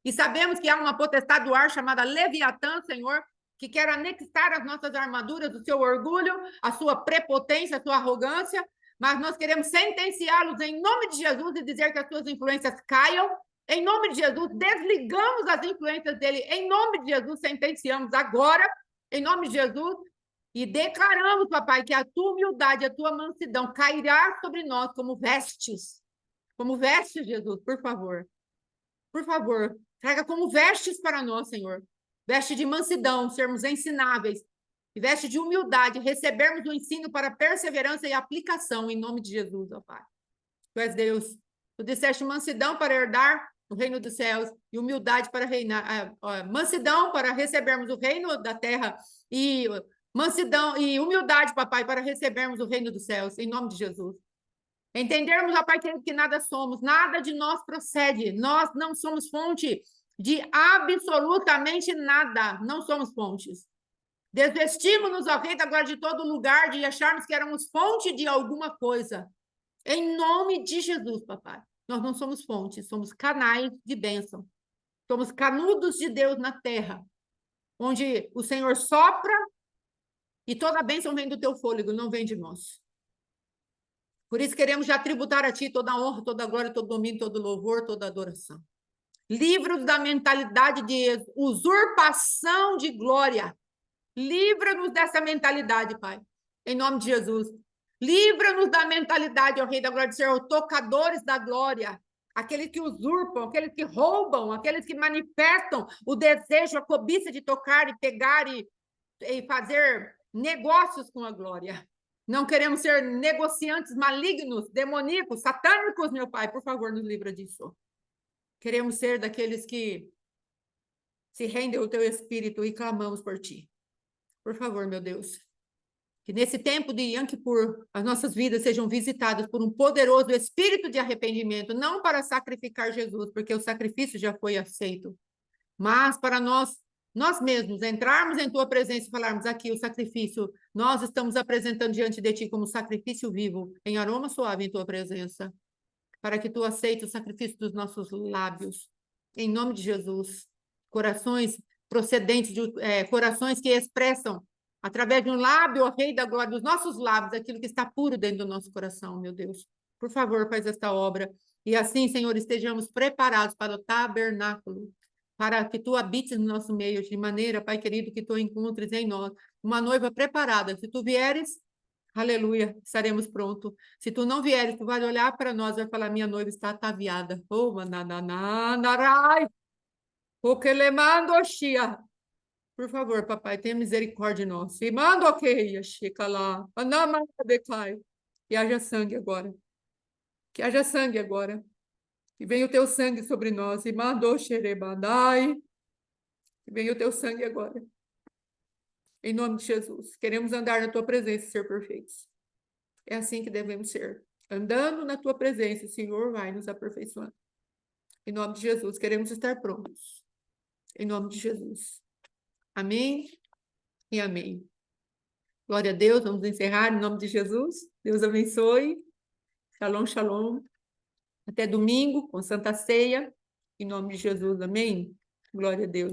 E sabemos que há uma potestade do ar chamada Leviatã, Senhor, que quer anexar as nossas armaduras, o seu orgulho, a sua prepotência, a sua arrogância, mas nós queremos sentenciá-los em nome de Jesus e dizer que as suas influências caiam. Em nome de Jesus, desligamos as influências dele. Em nome de Jesus, sentenciamos agora, em nome de Jesus, e declaramos, papai, que a tua humildade, a tua mansidão cairá sobre nós como vestes. Como vestes, Jesus, por favor. Por favor, traga como vestes para nós, Senhor. Veste de mansidão, sermos ensináveis. E veste de humildade, recebermos o ensino para perseverança e aplicação, em nome de Jesus, ó Pai. Tu és Deus. Tu disseste mansidão para herdar o reino dos céus e humildade para reinar. Mansidão para recebermos o reino da terra e mansidão e humildade, papai, para recebermos o reino dos céus, em nome de Jesus. Entendermos, ó Pai querido, que nada somos, nada de nós procede. Nós não somos fonte de absolutamente nada. Não somos fontes. Desvestimos-nos, ó Rei da glória, de todo lugar, de acharmos que éramos fonte de alguma coisa. Em nome de Jesus, papai. Nós não somos fontes, somos canais de bênção. Somos canudos de Deus na terra, onde o Senhor sopra e toda a bênção vem do teu fôlego, não vem de nós. Por isso queremos já tributar a ti toda a honra, toda a glória, todo o domínio, todo o louvor, toda a adoração. Livra-nos da mentalidade de usurpação de glória. Livra-nos dessa mentalidade, Pai, em nome de Jesus. Livra-nos da mentalidade, ó Rei da Glória, de ser tocadores da glória, aqueles que usurpam, aqueles que roubam, aqueles que manifestam o desejo, a cobiça de tocar e pegar e fazer negócios com a glória. Não queremos ser negociantes malignos, demoníacos, satânicos, meu Pai, por favor, nos livra disso. Queremos ser daqueles que se rendem ao teu espírito e clamamos por ti. Por favor, meu Deus, que nesse tempo de Yom Kippur, as nossas vidas sejam visitadas por um poderoso espírito de arrependimento, não para sacrificar Jesus, porque o sacrifício já foi aceito, mas para nós mesmos entrarmos em tua presença e falarmos aqui o sacrifício, nós estamos apresentando diante de ti como sacrifício vivo, em aroma suave em tua presença, para que tu aceites o sacrifício dos nossos lábios, em nome de Jesus. Corações procedentes de corações que expressam através de um lábio, ó Rei da glória, dos nossos lábios, aquilo que está puro dentro do nosso coração, meu Deus. Por favor, faz esta obra. E assim, Senhor, estejamos preparados para o tabernáculo, para que tu habites no nosso meio, de maneira, Pai querido, que tu encontres em nós uma noiva preparada. Se tu vieres, aleluia, estaremos prontos. Se tu não vieres, tu vai olhar para nós e vai falar, minha noiva está ataviada. Oh, manananarai, o que le mando, Xia. Por favor, papai, tenha misericórdia de nós. E manda ok, Chica lá. E haja sangue agora. Que haja sangue agora. Que venha o teu sangue sobre nós. E mandou xerebandai. Que venha o teu sangue agora. Em nome de Jesus. Queremos andar na tua presença e ser perfeitos. É assim que devemos ser. Andando na tua presença, o Senhor vai nos aperfeiçoando. Em nome de Jesus. Queremos estar prontos. Em nome de Jesus. Amém e amém. Glória a Deus, vamos encerrar em nome de Jesus. Deus abençoe. Shalom, shalom. Até domingo, com Santa Ceia. Em nome de Jesus, amém. Glória a Deus.